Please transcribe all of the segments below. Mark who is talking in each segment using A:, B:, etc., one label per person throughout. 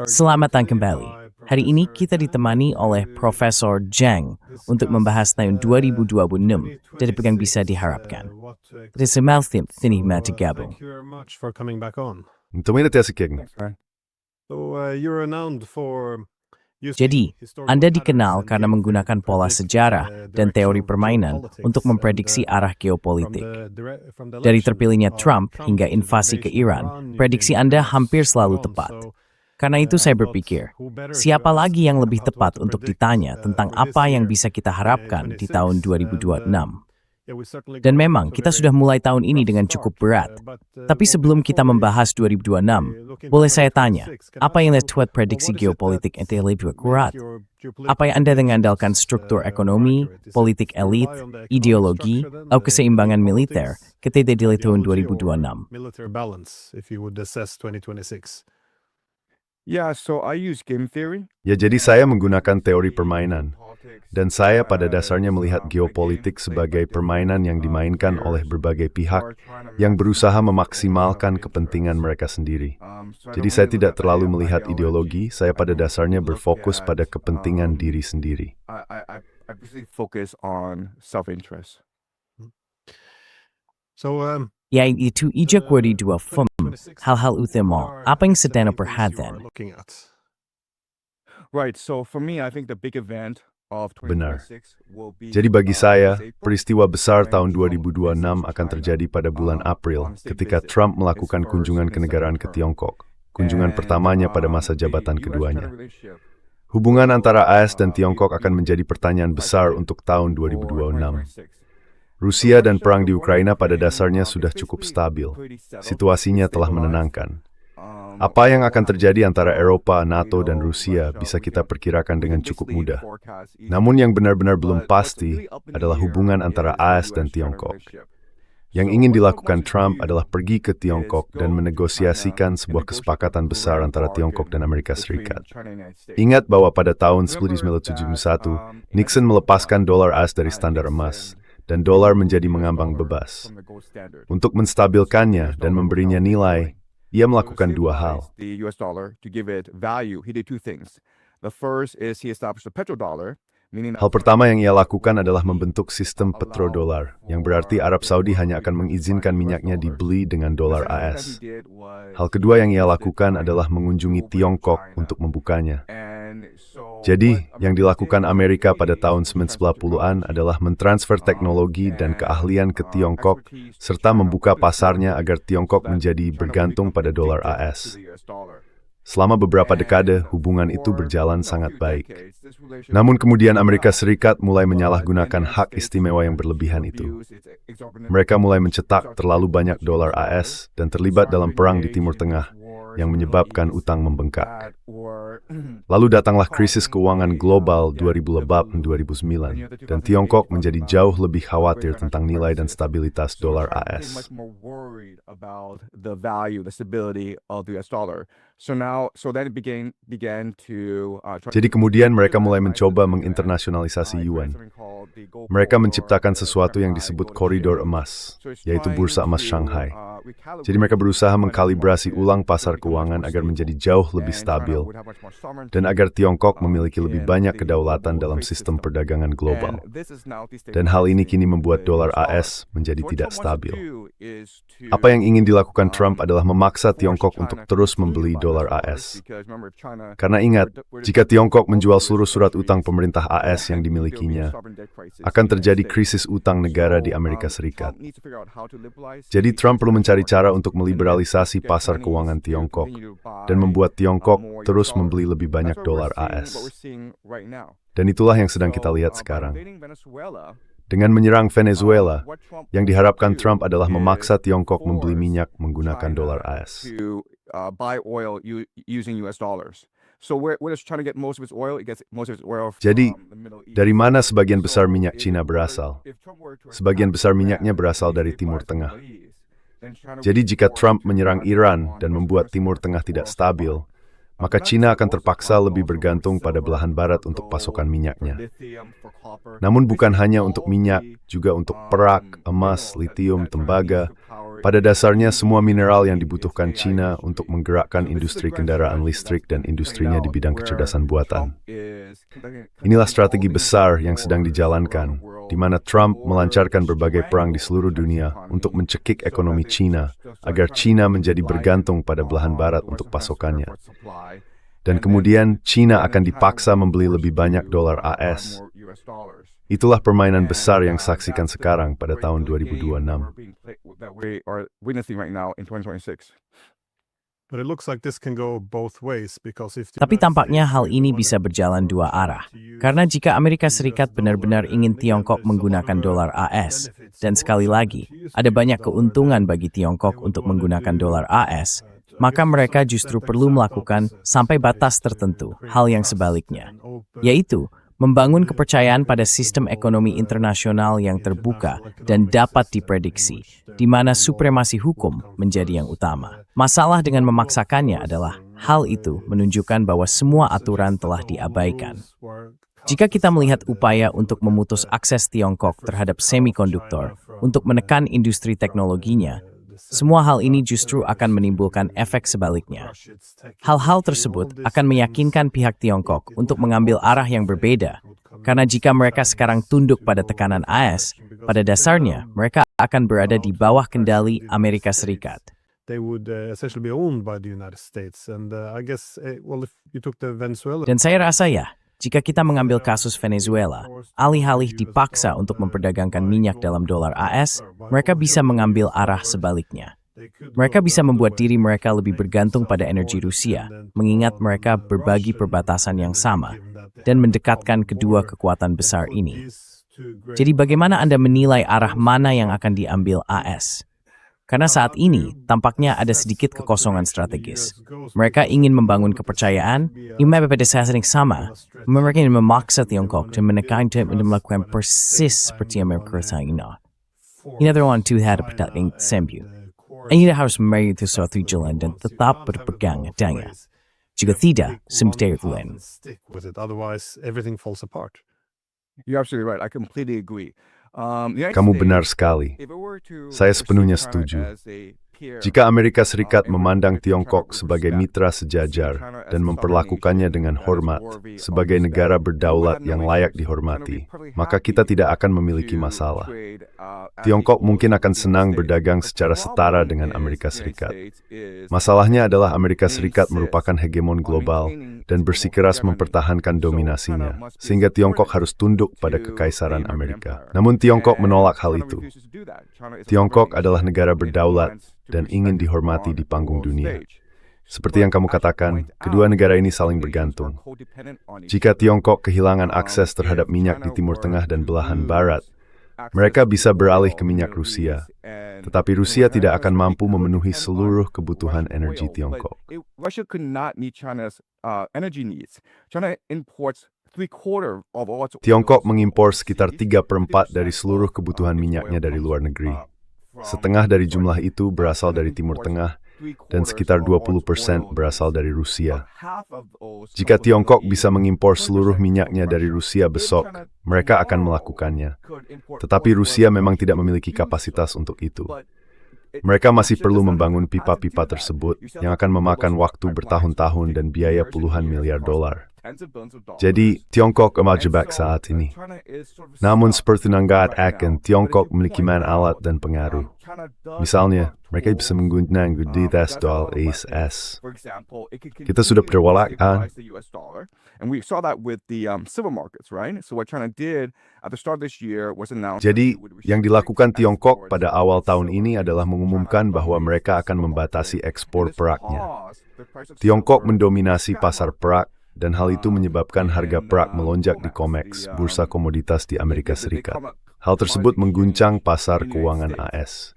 A: Selamat datang kembali. Hari ini kita ditemani oleh Profesor Zhang untuk membahas tahun 2026 dari apa yang bisa diharapkan. Terima kasih telah bergabung.
B: Muito terima kasih.
A: Jadi, Anda dikenal karena menggunakan pola sejarah dan teori permainan untuk memprediksi arah geopolitik. Dari terpilihnya Trump hingga invasi ke Iran, prediksi Anda hampir selalu tepat. Karena itu saya berpikir, siapa lagi yang lebih tepat untuk ditanya tentang apa yang bisa kita harapkan di tahun 2026? Dan memang kita sudah mulai tahun ini dengan cukup berat. Tapi sebelum kita membahas 2026, boleh saya tanya, apa yang membuat prediksi geopolitik Anda lebih akurat? Apa yang Anda mengandalkan struktur ekonomi, politik elit, ideologi, atau keseimbangan militer ketika di tahun 2026?
B: Ya, jadi saya menggunakan teori permainan. Dan saya pada dasarnya melihat geopolitik sebagai permainan yang dimainkan oleh berbagai pihak yang berusaha memaksimalkan kepentingan mereka sendiri. Jadi saya tidak terlalu melihat ideologi, saya pada dasarnya berfokus pada kepentingan diri sendiri.
A: Yaitu ijak wadi dua hal-hal utama, apa yang sedang perhatian?
B: Benar. Jadi bagi saya, peristiwa besar tahun 2026 akan terjadi pada bulan April ketika Trump melakukan kunjungan kenegaraan ke Tiongkok, kunjungan pertamanya pada masa jabatan keduanya. Hubungan antara AS dan Tiongkok akan menjadi pertanyaan besar untuk tahun 2026. Rusia dan perang di Ukraina pada dasarnya sudah cukup stabil. Situasinya telah menenangkan. Apa yang akan terjadi antara Eropa, NATO, dan Rusia bisa kita perkirakan dengan cukup mudah. Namun yang benar-benar belum pasti adalah hubungan antara AS dan Tiongkok. Yang ingin dilakukan Trump adalah pergi ke Tiongkok dan menegosiasikan sebuah kesepakatan besar antara Tiongkok dan Amerika Serikat. Ingat bahwa pada tahun 1971, Nixon melepaskan dolar AS dari standar emas, dan dolar menjadi mengambang bebas. Untuk menstabilkannya dan memberinya nilai, ia melakukan dua hal. Hal pertama yang ia lakukan adalah membentuk sistem petrodolar, yang berarti Arab Saudi hanya akan mengizinkan minyaknya dibeli dengan dolar AS. Hal kedua yang ia lakukan adalah mengunjungi Tiongkok untuk membukanya. Jadi, yang dilakukan Amerika pada tahun 1990-an adalah mentransfer teknologi dan keahlian ke Tiongkok, serta membuka pasarnya agar Tiongkok menjadi bergantung pada dolar AS. Selama beberapa dekade, hubungan itu berjalan sangat baik. Namun kemudian Amerika Serikat mulai menyalahgunakan hak istimewa yang berlebihan itu. Mereka mulai mencetak terlalu banyak dolar AS dan terlibat dalam perang di Timur Tengah, yang menyebabkan utang membengkak. Lalu datanglah krisis keuangan global 2008-2009, dan Tiongkok menjadi jauh lebih khawatir tentang nilai dan stabilitas dolar AS. Jadi kemudian mereka mulai mencoba menginternasionalisasi yuan. Mereka menciptakan sesuatu yang disebut koridor emas, yaitu bursa emas Shanghai. Jadi mereka berusaha mengkalibrasi ulang pasar keuangan agar menjadi jauh lebih stabil, dan agar Tiongkok memiliki lebih banyak kedaulatan dalam sistem perdagangan global. Dan hal ini kini membuat dolar AS menjadi tidak stabil. Apa yang ingin dilakukan Trump adalah memaksa Tiongkok untuk terus membeli dolar AS. Karena ingat, jika Tiongkok menjual seluruh surat utang pemerintah AS yang dimilikinya, akan terjadi krisis utang negara di Amerika Serikat. Jadi Trump perlu mencari cara untuk meliberalisasi pasar keuangan Tiongkok dan membuat Tiongkok terus membeli lebih banyak dolar AS. Dan itulah yang sedang kita lihat sekarang. Dengan menyerang Venezuela, yang diharapkan Trump adalah memaksa Tiongkok membeli minyak menggunakan dolar AS. Jadi, dari mana sebagian besar minyak Cina berasal? Sebagian besar minyaknya berasal dari Timur Tengah. Jadi jika Trump menyerang Iran dan membuat Timur Tengah tidak stabil, maka China akan terpaksa lebih bergantung pada belahan barat untuk pasokan minyaknya. Namun bukan hanya untuk minyak, juga untuk perak, emas, litium, tembaga. Pada dasarnya semua mineral yang dibutuhkan China untuk menggerakkan industri kendaraan listrik dan industrinya di bidang kecerdasan buatan. Inilah strategi besar yang sedang dijalankan, di mana Trump melancarkan berbagai perang di seluruh dunia untuk mencekik ekonomi China, agar China menjadi bergantung pada belahan barat untuk pasokannya. Dan kemudian China akan dipaksa membeli lebih banyak dolar AS. Itulah permainan besar yang saksikan sekarang pada tahun 2026.
A: Tapi tampaknya hal ini bisa berjalan dua arah. Karena jika Amerika Serikat benar-benar ingin Tiongkok menggunakan dolar AS, dan sekali lagi, ada banyak keuntungan bagi Tiongkok untuk menggunakan dolar AS, maka mereka justru perlu melakukan sampai batas tertentu hal yang sebaliknya, yaitu membangun kepercayaan pada sistem ekonomi internasional yang terbuka dan dapat diprediksi, di mana supremasi hukum menjadi yang utama. Masalah dengan memaksakannya adalah hal itu menunjukkan bahwa semua aturan telah diabaikan. Jika kita melihat upaya untuk memutus akses Tiongkok terhadap semikonduktor untuk menekan industri teknologinya, semua hal ini justru akan menimbulkan efek sebaliknya. Hal-hal tersebut akan meyakinkan pihak Tiongkok untuk mengambil arah yang berbeda, karena jika mereka sekarang tunduk pada tekanan AS, pada dasarnya mereka akan berada di bawah kendali Amerika Serikat. Dan saya rasa jika kita mengambil kasus Venezuela, alih-alih dipaksa untuk memperdagangkan minyak dalam dolar AS, mereka bisa mengambil arah sebaliknya. Mereka bisa membuat diri mereka lebih bergantung pada energi Rusia, mengingat mereka berbagi perbatasan yang sama, dan mendekatkan kedua kekuatan besar ini. Jadi bagaimana Anda menilai arah mana yang akan diambil AS? Karena saat ini, tampaknya ada sedikit kekosongan strategis. Mereka ingin membangun kepercayaan, pada saat yang sama, mereka ingin memaksa Tiongkok dan menekan dan melakukan persis seperti Amerika Serikat. Ini adalah two had pertanyaan sembuh. Anda harus memilih suatu jalan dan tetap berpegang dengannya. Jika tidak, sementara lain.
C: You're absolutely right. I completely agree.
B: Kamu benar sekali. Saya sepenuhnya setuju. Jika Amerika Serikat memandang Tiongkok sebagai mitra sejajar dan memperlakukannya dengan hormat sebagai negara berdaulat yang layak dihormati, maka kita tidak akan memiliki masalah. Tiongkok mungkin akan senang berdagang secara setara dengan Amerika Serikat. Masalahnya adalah Amerika Serikat merupakan hegemon global dan bersikeras mempertahankan dominasinya, sehingga Tiongkok harus tunduk pada kekaisaran Amerika. Namun Tiongkok menolak hal itu. Tiongkok adalah negara berdaulat dan ingin dihormati di panggung dunia. Seperti yang kamu katakan, kedua negara ini saling bergantung. Jika Tiongkok kehilangan akses terhadap minyak di Timur Tengah dan belahan Barat, mereka bisa beralih ke minyak Rusia. Tetapi Rusia tidak akan mampu memenuhi seluruh kebutuhan energi Tiongkok. Tiongkok mengimpor sekitar 3/4 dari seluruh kebutuhan minyaknya dari luar negeri. Setengah dari jumlah itu berasal dari Timur Tengah, dan sekitar 20% berasal dari Rusia. Jika Tiongkok bisa mengimpor seluruh minyaknya dari Rusia besok, mereka akan melakukannya. Tetapi Rusia memang tidak memiliki kapasitas untuk itu. Mereka masih perlu membangun pipa-pipa tersebut yang akan memakan waktu bertahun-tahun dan biaya puluhan miliar dolar. Jadi, Tiongkok terjebak saat ini. Namun seperti Nanggaat akan, Tiongkok memiliki alat dan pengaruh. Misalnya, mereka bisa menggunakan komoditas dolar AS. Kita sudah berwalakan. Jadi, yang dilakukan Tiongkok pada awal tahun ini adalah mengumumkan bahwa mereka akan membatasi ekspor peraknya. Tiongkok mendominasi pasar perak, dan hal itu menyebabkan harga perak melonjak di COMEX, bursa komoditas di Amerika Serikat. Hal tersebut mengguncang pasar keuangan AS.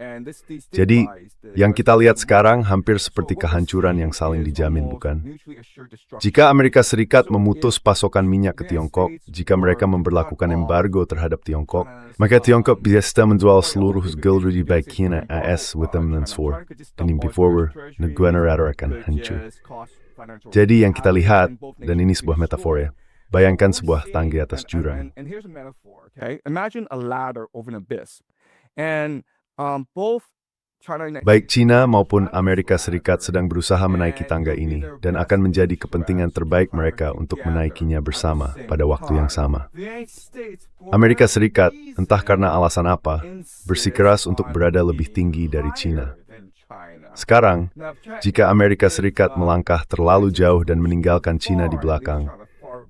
B: Jadi, yang kita lihat sekarang hampir seperti kehancuran yang saling dijamin, bukan? Jika Amerika Serikat memutus pasokan minyak ke Tiongkok, jika mereka memberlakukan embargo terhadap Tiongkok, maka Tiongkok bisa menjual seluruh sekuritas baik China AS with them and for. Dan before negara akan hancur. Jadi yang kita lihat, dan ini sebuah metafor ya, bayangkan sebuah tangga atas jurang.
C: And here's a metaphor, okay? Imagine a ladder over an abyss. And both China and
B: Baik China maupun Amerika Serikat sedang berusaha menaiki tangga ini dan akan menjadi kepentingan terbaik mereka untuk menaikinya bersama pada waktu yang sama. Amerika Serikat, entah karena alasan apa, bersikeras untuk berada lebih tinggi dari China. Sekarang, jika Amerika Serikat melangkah terlalu jauh dan meninggalkan China di belakang,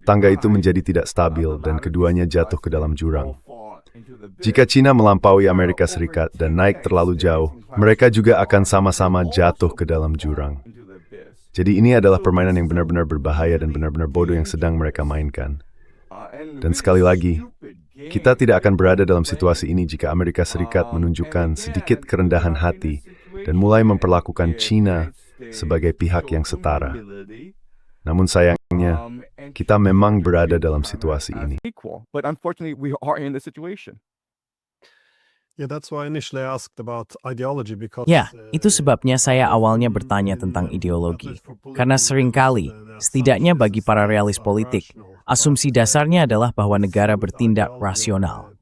B: tangga itu menjadi tidak stabil dan keduanya jatuh ke dalam jurang. Jika China melampaui Amerika Serikat dan naik terlalu jauh, mereka juga akan sama-sama jatuh ke dalam jurang. Jadi ini adalah permainan yang benar-benar berbahaya dan benar-benar bodoh yang sedang mereka mainkan. Dan sekali lagi, kita tidak akan berada dalam situasi ini jika Amerika Serikat menunjukkan sedikit kerendahan hati dan mulai memperlakukan China sebagai pihak yang setara. Namun sayangnya, kita memang berada dalam situasi ini.
C: But unfortunately, we are in this situation.
A: Ya, itu sebabnya saya awalnya bertanya tentang ideologi. Karena seringkali, setidaknya bagi para realis politik, asumsi dasarnya adalah bahwa negara bertindak rasional.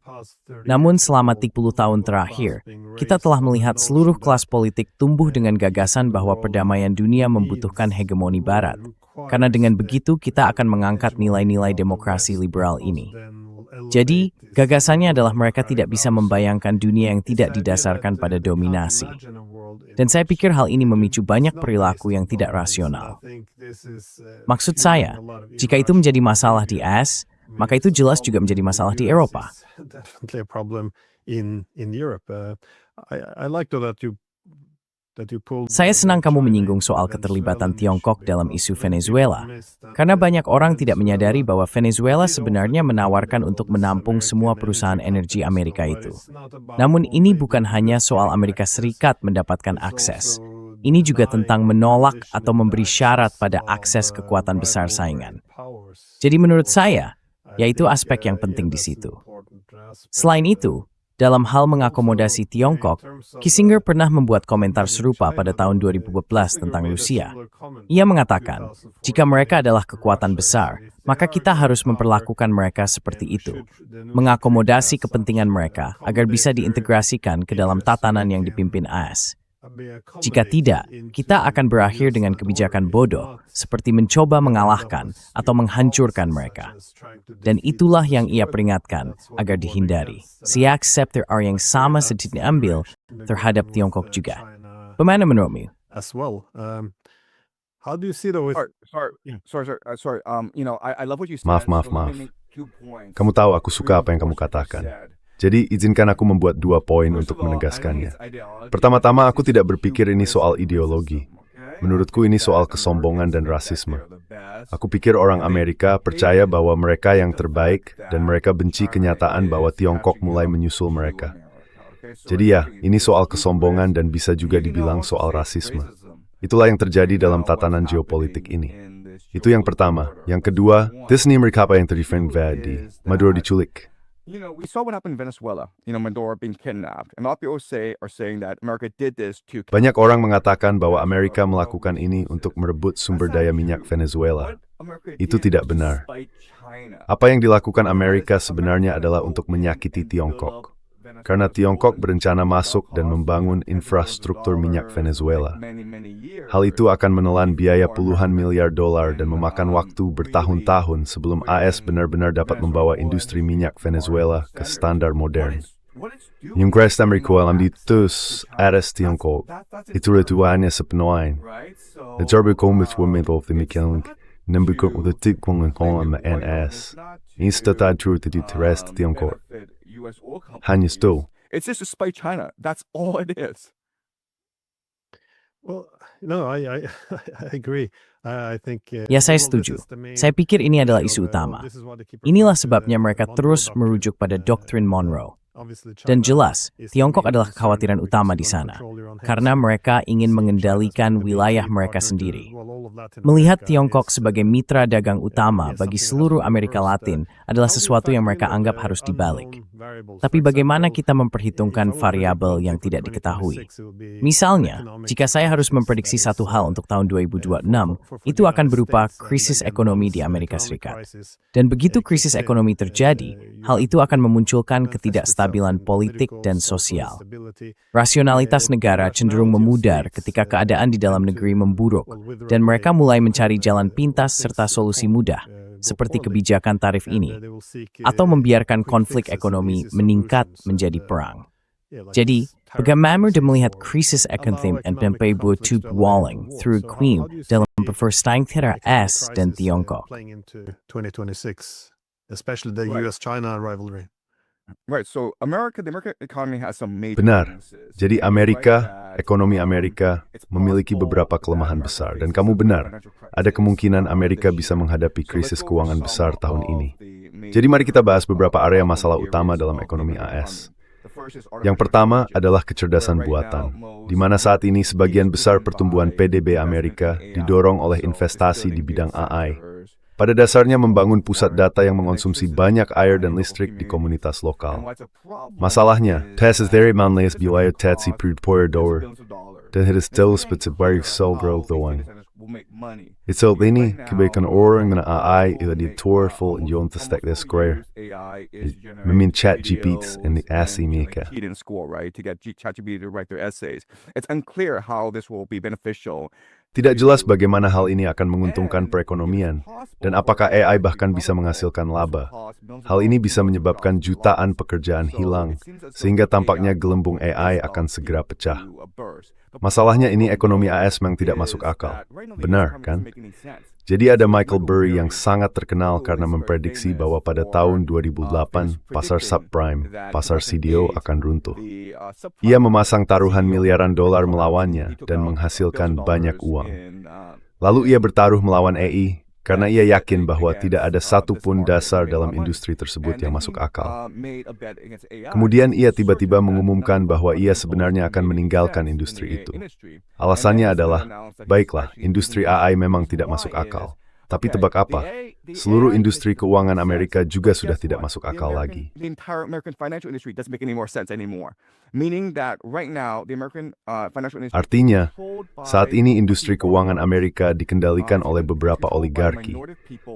A: Namun selama 30 tahun terakhir, kita telah melihat seluruh kelas politik tumbuh dengan gagasan bahwa perdamaian dunia membutuhkan hegemoni Barat. Karena dengan begitu kita akan mengangkat nilai-nilai demokrasi liberal ini. Jadi, gagasannya adalah mereka tidak bisa membayangkan dunia yang tidak didasarkan pada dominasi. Dan saya pikir hal ini memicu banyak perilaku yang tidak rasional. Maksud saya, jika itu menjadi masalah di AS, maka itu jelas juga menjadi masalah di Eropa. Saya senang kamu menyinggung soal keterlibatan Tiongkok dalam isu Venezuela, karena banyak orang tidak menyadari bahwa Venezuela sebenarnya menawarkan untuk menampung semua perusahaan energi Amerika itu. Namun ini bukan hanya soal Amerika Serikat mendapatkan akses. Ini juga tentang menolak atau memberi syarat pada akses kekuatan besar saingan. Jadi menurut saya, yaitu aspek yang penting di situ. Selain itu, dalam hal mengakomodasi Tiongkok, Kissinger pernah membuat komentar serupa pada tahun 2012 tentang Rusia. Ia mengatakan, jika mereka adalah kekuatan besar, maka kita harus memperlakukan mereka seperti itu, mengakomodasi kepentingan mereka agar bisa diintegrasikan ke dalam tatanan yang dipimpin AS. Jika tidak, kita akan berakhir dengan kebijakan bodoh, seperti mencoba mengalahkan atau menghancurkan mereka. Dan itulah yang ia peringatkan agar dihindari. Siak Scepter yang sama sedikit diambil terhadap Tiongkok juga. Bagaimana menurutmu?
C: Sorry. I love what you said.
B: Maaf. Kamu tahu aku suka apa yang kamu katakan. Jadi izinkan aku membuat 2 poin untuk menegaskannya. Pertama-tama, aku tidak berpikir ini soal ideologi. Menurutku ini soal kesombongan dan rasisme. Aku pikir orang Amerika percaya bahwa mereka yang terbaik dan mereka benci kenyataan bahwa Tiongkok mulai menyusul mereka. Jadi ya, ini soal kesombongan dan bisa juga dibilang soal rasisme. Itulah yang terjadi dalam tatanan geopolitik ini. Itu yang pertama. Yang kedua, Disney mereka yang terdefend di Maduro diculik.
C: We saw what happened in Venezuela. Maduro being kidnapped. And a lot of people are saying that America did this to...
B: Banyak orang mengatakan bahwa Amerika melakukan ini untuk merebut sumber daya minyak Venezuela. Itu tidak benar. Apa yang dilakukan Amerika sebenarnya adalah untuk menyakiti Tiongkok. Karena Tiongkok berencana masuk dan membangun infrastruktur minyak Venezuela. Hal itu akan menelan biaya puluhan miliar dolar dan memakan waktu bertahun-tahun sebelum AS benar-benar dapat membawa industri minyak Venezuela ke standar modern. Yung Kresta Amerika alam ditus AS Tiongkok, itu ritualnya sepenuhnya. Lejarbe komit wumito demikian nembukuk utetik kong ng NS. Instatad truth itu teres Tiongkok. Hanya itu.
C: It's just to spite China. That's all it is.
A: Ya, saya setuju. Saya pikir ini adalah isu utama. Inilah sebabnya mereka terus merujuk pada doktrin Monroe. Dan jelas, Tiongkok adalah kekhawatiran utama di sana, karena mereka ingin mengendalikan wilayah mereka sendiri. Melihat Tiongkok sebagai mitra dagang utama bagi seluruh Amerika Latin adalah sesuatu yang mereka anggap harus dibalik. Tapi bagaimana kita memperhitungkan variabel yang tidak diketahui? Misalnya, jika saya harus memprediksi satu hal untuk tahun 2026, itu akan berupa krisis ekonomi di Amerika Serikat. Dan begitu krisis ekonomi terjadi, hal itu akan memunculkan ketidakstabilan politik dan sosial. Rasionalitas negara cenderung memudar ketika keadaan di dalam negeri memburuk, dan mereka mulai mencari jalan pintas serta solusi mudah, seperti kebijakan tarif ini, atau membiarkan konflik ekonomi meningkat menjadi perang. Jadi, bagaimana melihat krisis ekonomi dan pembuat walling through Queen dalam persaingan S dan Tiongkok?
D: Especially the US-China rivalry.
C: Right, so the American economy has some major
B: Benar.
C: weaknesses.
B: Jadi ekonomi Amerika memiliki beberapa kelemahan besar. Dan kamu benar, ada kemungkinan Amerika bisa menghadapi krisis keuangan besar tahun ini. Jadi mari kita bahas beberapa area masalah utama dalam ekonomi AS. Yang pertama adalah kecerdasan buatan, di mana saat ini sebagian besar pertumbuhan PDB Amerika didorong oleh investasi di bidang AI. Pada dasarnya membangun pusat data yang mengonsumsi banyak air dan listrik di komunitas lokal. Masalahnya, tes dari manlias biaya tetsi perpoyador dan harus terus sebagai solver doang. Itu ini kebaikan orang dengan AI itu diatur full in testek the square. Memin chat GPT in the essay mereka.
C: In school, right, to get ChatGPT to write their essays. It's unclear how this will be beneficial.
B: Tidak jelas bagaimana hal ini akan menguntungkan perekonomian, dan apakah AI bahkan bisa menghasilkan laba. Hal ini bisa menyebabkan jutaan pekerjaan hilang, sehingga tampaknya gelembung AI akan segera pecah. Masalahnya ini ekonomi AS memang tidak masuk akal. Benar, kan? Jadi ada Michael Burry yang sangat terkenal karena memprediksi bahwa pada tahun 2008, pasar subprime, pasar CDO akan runtuh. Ia memasang taruhan miliaran dolar melawannya dan menghasilkan banyak uang. Lalu ia bertaruh melawan EI karena ia yakin bahwa tidak ada satupun dasar dalam industri tersebut yang masuk akal. Kemudian ia tiba-tiba mengumumkan bahwa ia sebenarnya akan meninggalkan industri itu. Alasannya adalah, baiklah, industri AI memang tidak masuk akal. Tapi tebak apa? Seluruh industri keuangan Amerika juga sudah tidak masuk akal lagi. Artinya, saat ini industri keuangan Amerika dikendalikan oleh beberapa oligarki,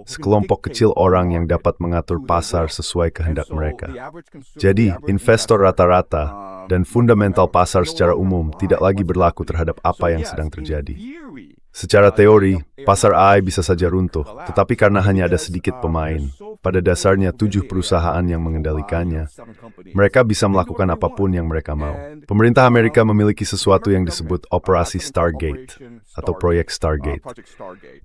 B: sekelompok kecil orang yang dapat mengatur pasar sesuai kehendak mereka. Jadi, investor rata-rata dan fundamental pasar secara umum tidak lagi berlaku terhadap apa yang sedang terjadi. Secara teori, pasar AI bisa saja runtuh, tetapi karena hanya ada sedikit pemain, pada dasarnya 7 perusahaan yang mengendalikannya, mereka bisa melakukan apapun yang mereka mau. Pemerintah Amerika memiliki sesuatu yang disebut Operasi Stargate, atau Proyek Stargate.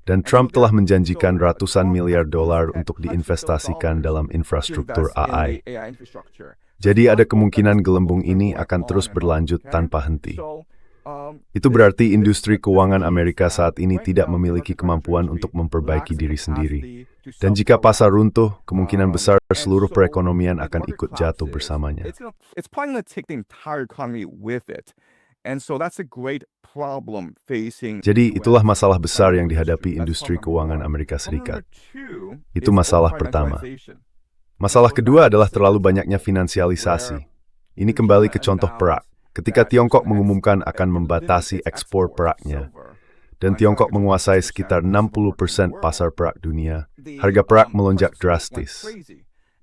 B: Dan Trump telah menjanjikan ratusan miliar dolar untuk diinvestasikan dalam infrastruktur AI. Jadi ada kemungkinan gelembung ini akan terus berlanjut tanpa henti. Itu berarti industri keuangan Amerika saat ini tidak memiliki kemampuan untuk memperbaiki diri sendiri. Dan jika pasar runtuh, kemungkinan besar seluruh perekonomian akan ikut jatuh bersamanya. Jadi itulah masalah besar yang dihadapi industri keuangan Amerika Serikat. Itu masalah pertama. Masalah kedua adalah terlalu banyaknya finansialisasi. Ini kembali ke contoh perak. Ketika Tiongkok mengumumkan akan membatasi ekspor peraknya, dan Tiongkok menguasai sekitar 60% pasar perak dunia, harga perak melonjak drastis.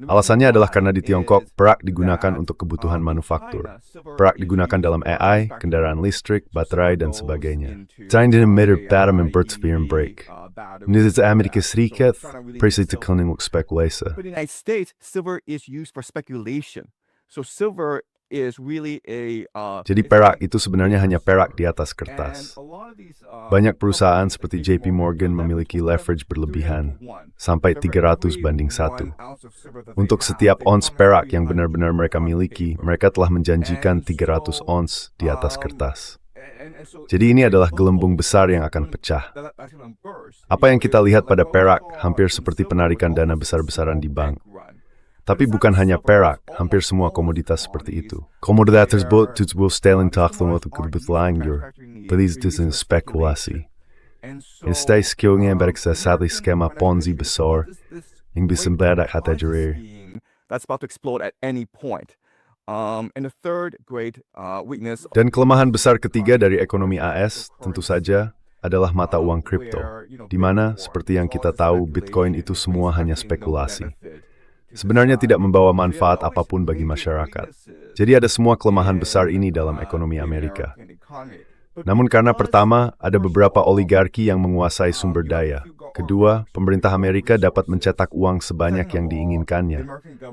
B: Alasannya adalah karena di Tiongkok, perak digunakan untuk kebutuhan manufaktur. Perak digunakan dalam AI, kendaraan listrik, baterai, dan sebagainya. China meter bottom and Bertzviren break. Menurut Amerika Serikat, presiden terkenal untuk spekulasi.
C: But in the United States, silver is used for speculation. So silver is really
B: Jadi perak itu sebenarnya hanya perak di atas kertas. Banyak perusahaan seperti JP Morgan memiliki leverage berlebihan, sampai 300:1. Untuk setiap ons perak yang benar-benar mereka miliki, mereka telah menjanjikan 300 ons di atas kertas. Jadi ini adalah gelembung besar yang akan pecah. Apa yang kita lihat pada perak hampir seperti penarikan dana besar-besaran di bank. Tapi bukan hanya perak, hampir semua komoditas seperti itu. Komoditas tersebut juga stelling taktum untuk kebutuhan beliz dengan spekulasi. Instead skillnya berkesasali skema Ponzi besar yang bisa meledak hati jerir.
C: That's about to explode at any point. And the third great weakness
B: Dan kelemahan besar ketiga dari ekonomi AS tentu saja adalah mata uang kripto, di mana seperti yang kita tahu Bitcoin itu semua hanya spekulasi. Sebenarnya tidak membawa manfaat apapun bagi masyarakat. Jadi ada semua kelemahan besar ini dalam ekonomi Amerika. Namun karena pertama, ada beberapa oligarki yang menguasai sumber daya. Kedua, pemerintah Amerika dapat mencetak uang sebanyak yang diinginkannya.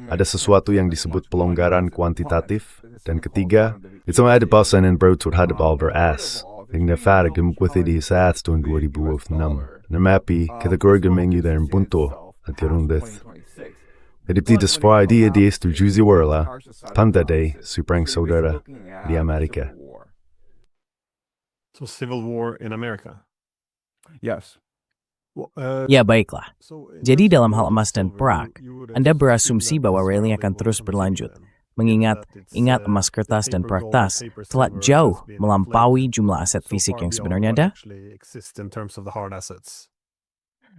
B: Ada sesuatu yang disebut pelonggaran kuantitatif. Dan ketiga, itu ada pasan yang baru terhadap Albert S. Yang nafada gemukwithi di saat tahun 2006. Namapi, kategori gemengyu dan bunto at yarundith. Edipti desfai dia setuju warla, pandade suprang saudara di Amerika.
D: So civil war in America.
C: yes.
A: Ya baiklah. Jadi dalam hal emas dan perak, Anda berasumsi bahwa rally akan terus berlanjut. Ingat emas kertas dan perak tas telah jauh melampaui jumlah aset fisik yang sebenarnya ada.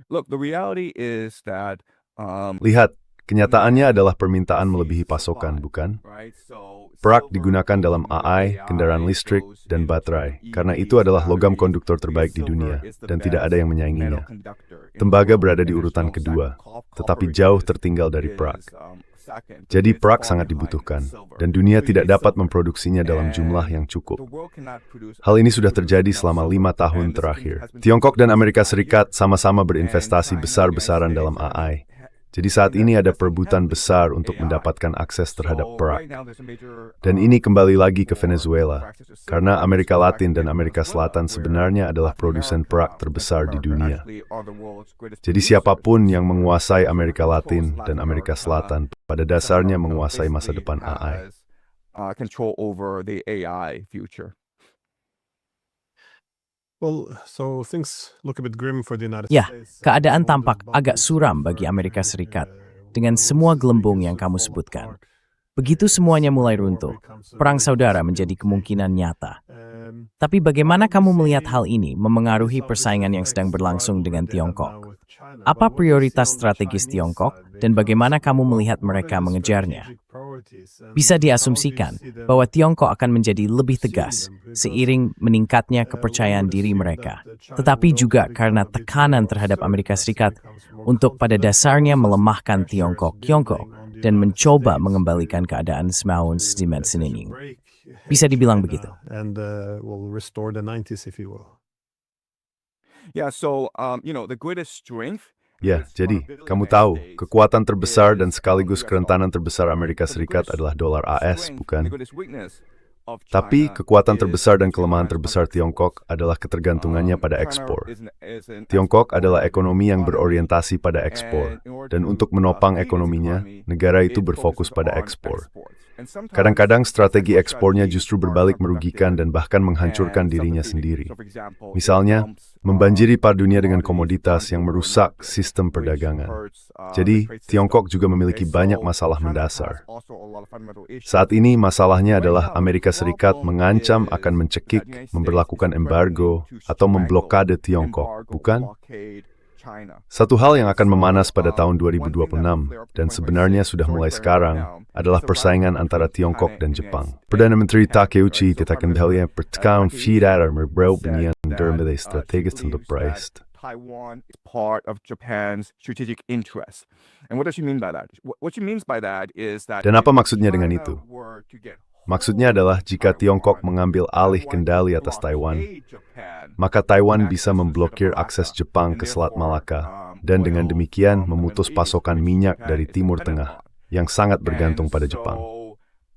C: Look, the reality is that
B: Lihat, kenyataannya adalah permintaan melebihi pasokan, bukan? Perak digunakan dalam AI, kendaraan listrik, dan baterai, karena itu adalah logam konduktor terbaik di dunia, dan tidak ada yang menyainginya. Tembaga berada di urutan kedua, tetapi jauh tertinggal dari perak. Jadi perak sangat dibutuhkan, dan dunia tidak dapat memproduksinya dalam jumlah yang cukup. Hal ini sudah terjadi selama 5 tahun terakhir. Tiongkok dan Amerika Serikat sama-sama berinvestasi besar-besaran dalam AI. Jadi saat ini ada perebutan besar untuk mendapatkan akses terhadap perak. Dan ini kembali lagi ke Venezuela, karena Amerika Latin dan Amerika Selatan sebenarnya adalah produsen perak terbesar di dunia. Jadi siapapun yang menguasai Amerika Latin dan Amerika Selatan pada dasarnya menguasai masa depan AI.
C: Control over the AI future.
D: Well, so things look a bit grim for the United
A: Ya,
D: States.
A: keadaan tampak agak suram bagi Amerika Serikat dengan semua gelembung yang kamu sebutkan. Begitu semuanya mulai runtuh, perang saudara menjadi kemungkinan nyata. Tapi bagaimana kamu melihat hal ini memengaruhi persaingan yang sedang berlangsung dengan Tiongkok? Apa prioritas strategis Tiongkok dan bagaimana kamu melihat mereka mengejarnya? Bisa diasumsikan bahwa Tiongkok akan menjadi lebih tegas seiring meningkatnya kepercayaan diri mereka, tetapi juga karena tekanan terhadap Amerika Serikat untuk pada dasarnya melemahkan Tiongkok dan mencoba mengembalikan keadaan semahun sedimen sinining. Bisa dibilang begitu.
D: And will restore the 90s, if you will.
C: Yeah, so the greatest strength.
B: Ya, jadi, kamu tahu, kekuatan terbesar dan sekaligus kerentanan terbesar Amerika Serikat adalah dolar AS, bukan? Tapi kekuatan terbesar dan kelemahan terbesar Tiongkok adalah ketergantungannya pada ekspor. Tiongkok adalah ekonomi yang berorientasi pada ekspor, dan untuk menopang ekonominya, negara itu berfokus pada ekspor. Kadang-kadang strategi ekspornya justru berbalik merugikan dan bahkan menghancurkan dirinya sendiri. Misalnya, membanjiri dunia dengan komoditas yang merusak sistem perdagangan. Jadi, Tiongkok juga memiliki banyak masalah mendasar. Saat ini, masalahnya adalah Amerika Serikat mengancam akan mencekik, memberlakukan embargo, atau memblokade Tiongkok, bukan? Satu hal yang akan memanas pada tahun 2026, dan sebenarnya sudah mulai sekarang, adalah persaingan antara Tiongkok dan Jepang. Perdana Menteri Takeuchi Takendali pertekan firar merbau benyan dermede strategis untuk Brest.
C: Taiwan is part of Japan's strategic interest. And what does she mean by that? What she means by that is that
B: Dan apa maksudnya dengan itu? Maksudnya adalah jika Tiongkok mengambil alih kendali atas Taiwan, maka Taiwan bisa memblokir akses Jepang ke Selat Malaka, dan dengan demikian memutus pasokan minyak dari Timur Tengah, yang sangat bergantung pada Jepang.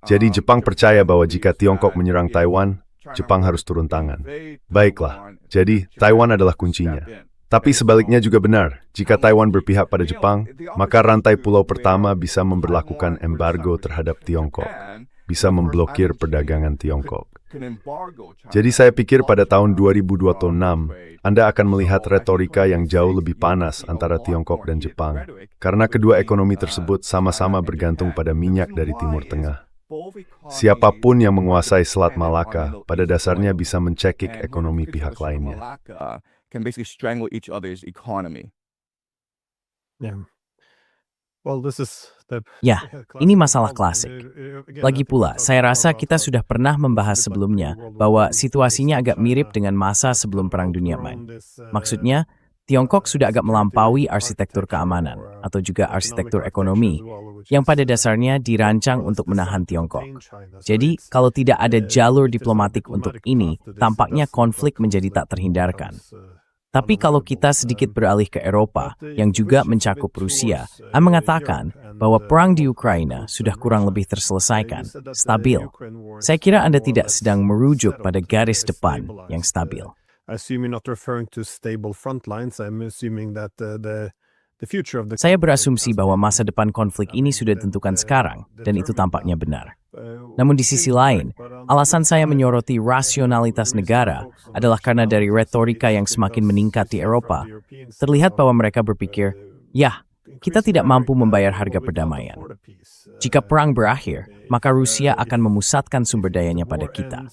B: Jadi Jepang percaya bahwa jika Tiongkok menyerang Taiwan, Jepang harus turun tangan. Baiklah, jadi Taiwan adalah kuncinya. Tapi sebaliknya juga benar, jika Taiwan berpihak pada Jepang, maka rantai pulau pertama bisa memberlakukan embargo terhadap Tiongkok, bisa memblokir perdagangan Tiongkok. Jadi saya pikir pada tahun 2026, Anda akan melihat retorika yang jauh lebih panas antara Tiongkok dan Jepang, karena kedua ekonomi tersebut sama-sama bergantung pada minyak dari Timur Tengah. Siapapun yang menguasai Selat Malaka, pada dasarnya bisa mencekik ekonomi pihak lainnya.
D: Yeah. Well, this is the
A: Ya, ini masalah klasik. Lagi pula, saya rasa kita sudah pernah membahas sebelumnya bahwa situasinya agak mirip dengan masa sebelum Perang Dunia Main. Maksudnya, Tiongkok sudah agak melampaui arsitektur keamanan atau juga arsitektur ekonomi yang pada dasarnya dirancang untuk menahan Tiongkok. Jadi, kalau tidak ada jalur diplomatik untuk ini, tampaknya konflik menjadi tak terhindarkan. Tapi kalau kita sedikit beralih ke Eropa, yang juga mencakup Rusia, saya mengatakan bahwa perang di Ukraina sudah kurang lebih terselesaikan, stabil. Saya kira Anda tidak sedang merujuk pada garis depan yang stabil. Saya berasumsi bahwa masa depan konflik ini sudah ditentukan sekarang, dan itu tampaknya benar. Namun di sisi lain, alasan saya menyoroti rasionalitas negara adalah karena dari retorika yang semakin meningkat di Eropa, terlihat bahwa mereka berpikir, ya, kita tidak mampu membayar harga perdamaian. Jika perang berakhir, maka Rusia akan memusatkan sumber dayanya pada kita.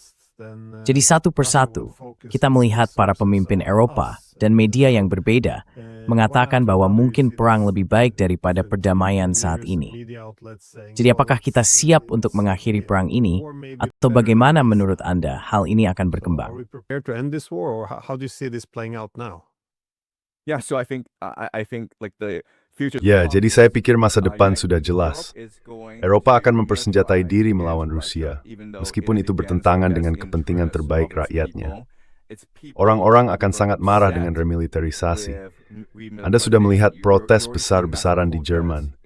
A: Jadi satu persatu, kita melihat para pemimpin Eropa dan media yang berbeda mengatakan bahwa mungkin perang lebih baik daripada perdamaian saat ini. Jadi apakah kita siap untuk mengakhiri perang ini, atau bagaimana menurut Anda hal ini akan berkembang?
B: Ya, jadi saya pikir masa depan sudah jelas. Eropa akan mempersenjatai diri melawan Rusia, meskipun itu bertentangan dengan kepentingan terbaik rakyatnya. Orang-orang akan sangat marah dengan remilitarisasi. Anda sudah melihat protes besar-besaran di Jerman.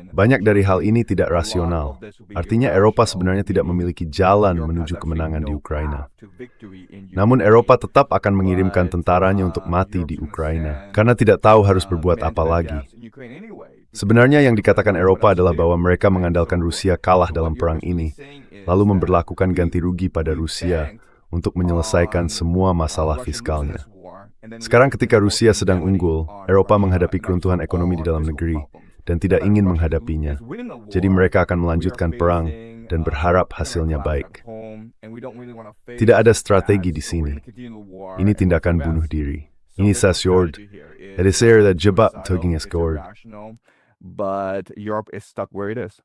B: Banyak dari hal ini tidak rasional. Artinya Eropa sebenarnya tidak memiliki jalan menuju kemenangan di Ukraina. Namun Eropa tetap akan mengirimkan tentaranya untuk mati di Ukraina, karena tidak tahu harus berbuat apa lagi. Sebenarnya yang dikatakan Eropa adalah bahwa mereka mengandalkan Rusia kalah dalam perang ini, lalu memberlakukan ganti rugi pada Rusia untuk menyelesaikan semua masalah fiskalnya. Sekarang ketika Rusia sedang unggul, Eropa menghadapi keruntuhan ekonomi di dalam negeri dan tidak ingin menghadapinya. Jadi mereka akan melanjutkan perang dan berharap hasilnya baik. Tidak ada strategi di sini. Ini tindakan bunuh diri. Ini sasjord. Het is er dat jebak tugging is gehoord.
C: But Europe is stuck where it is.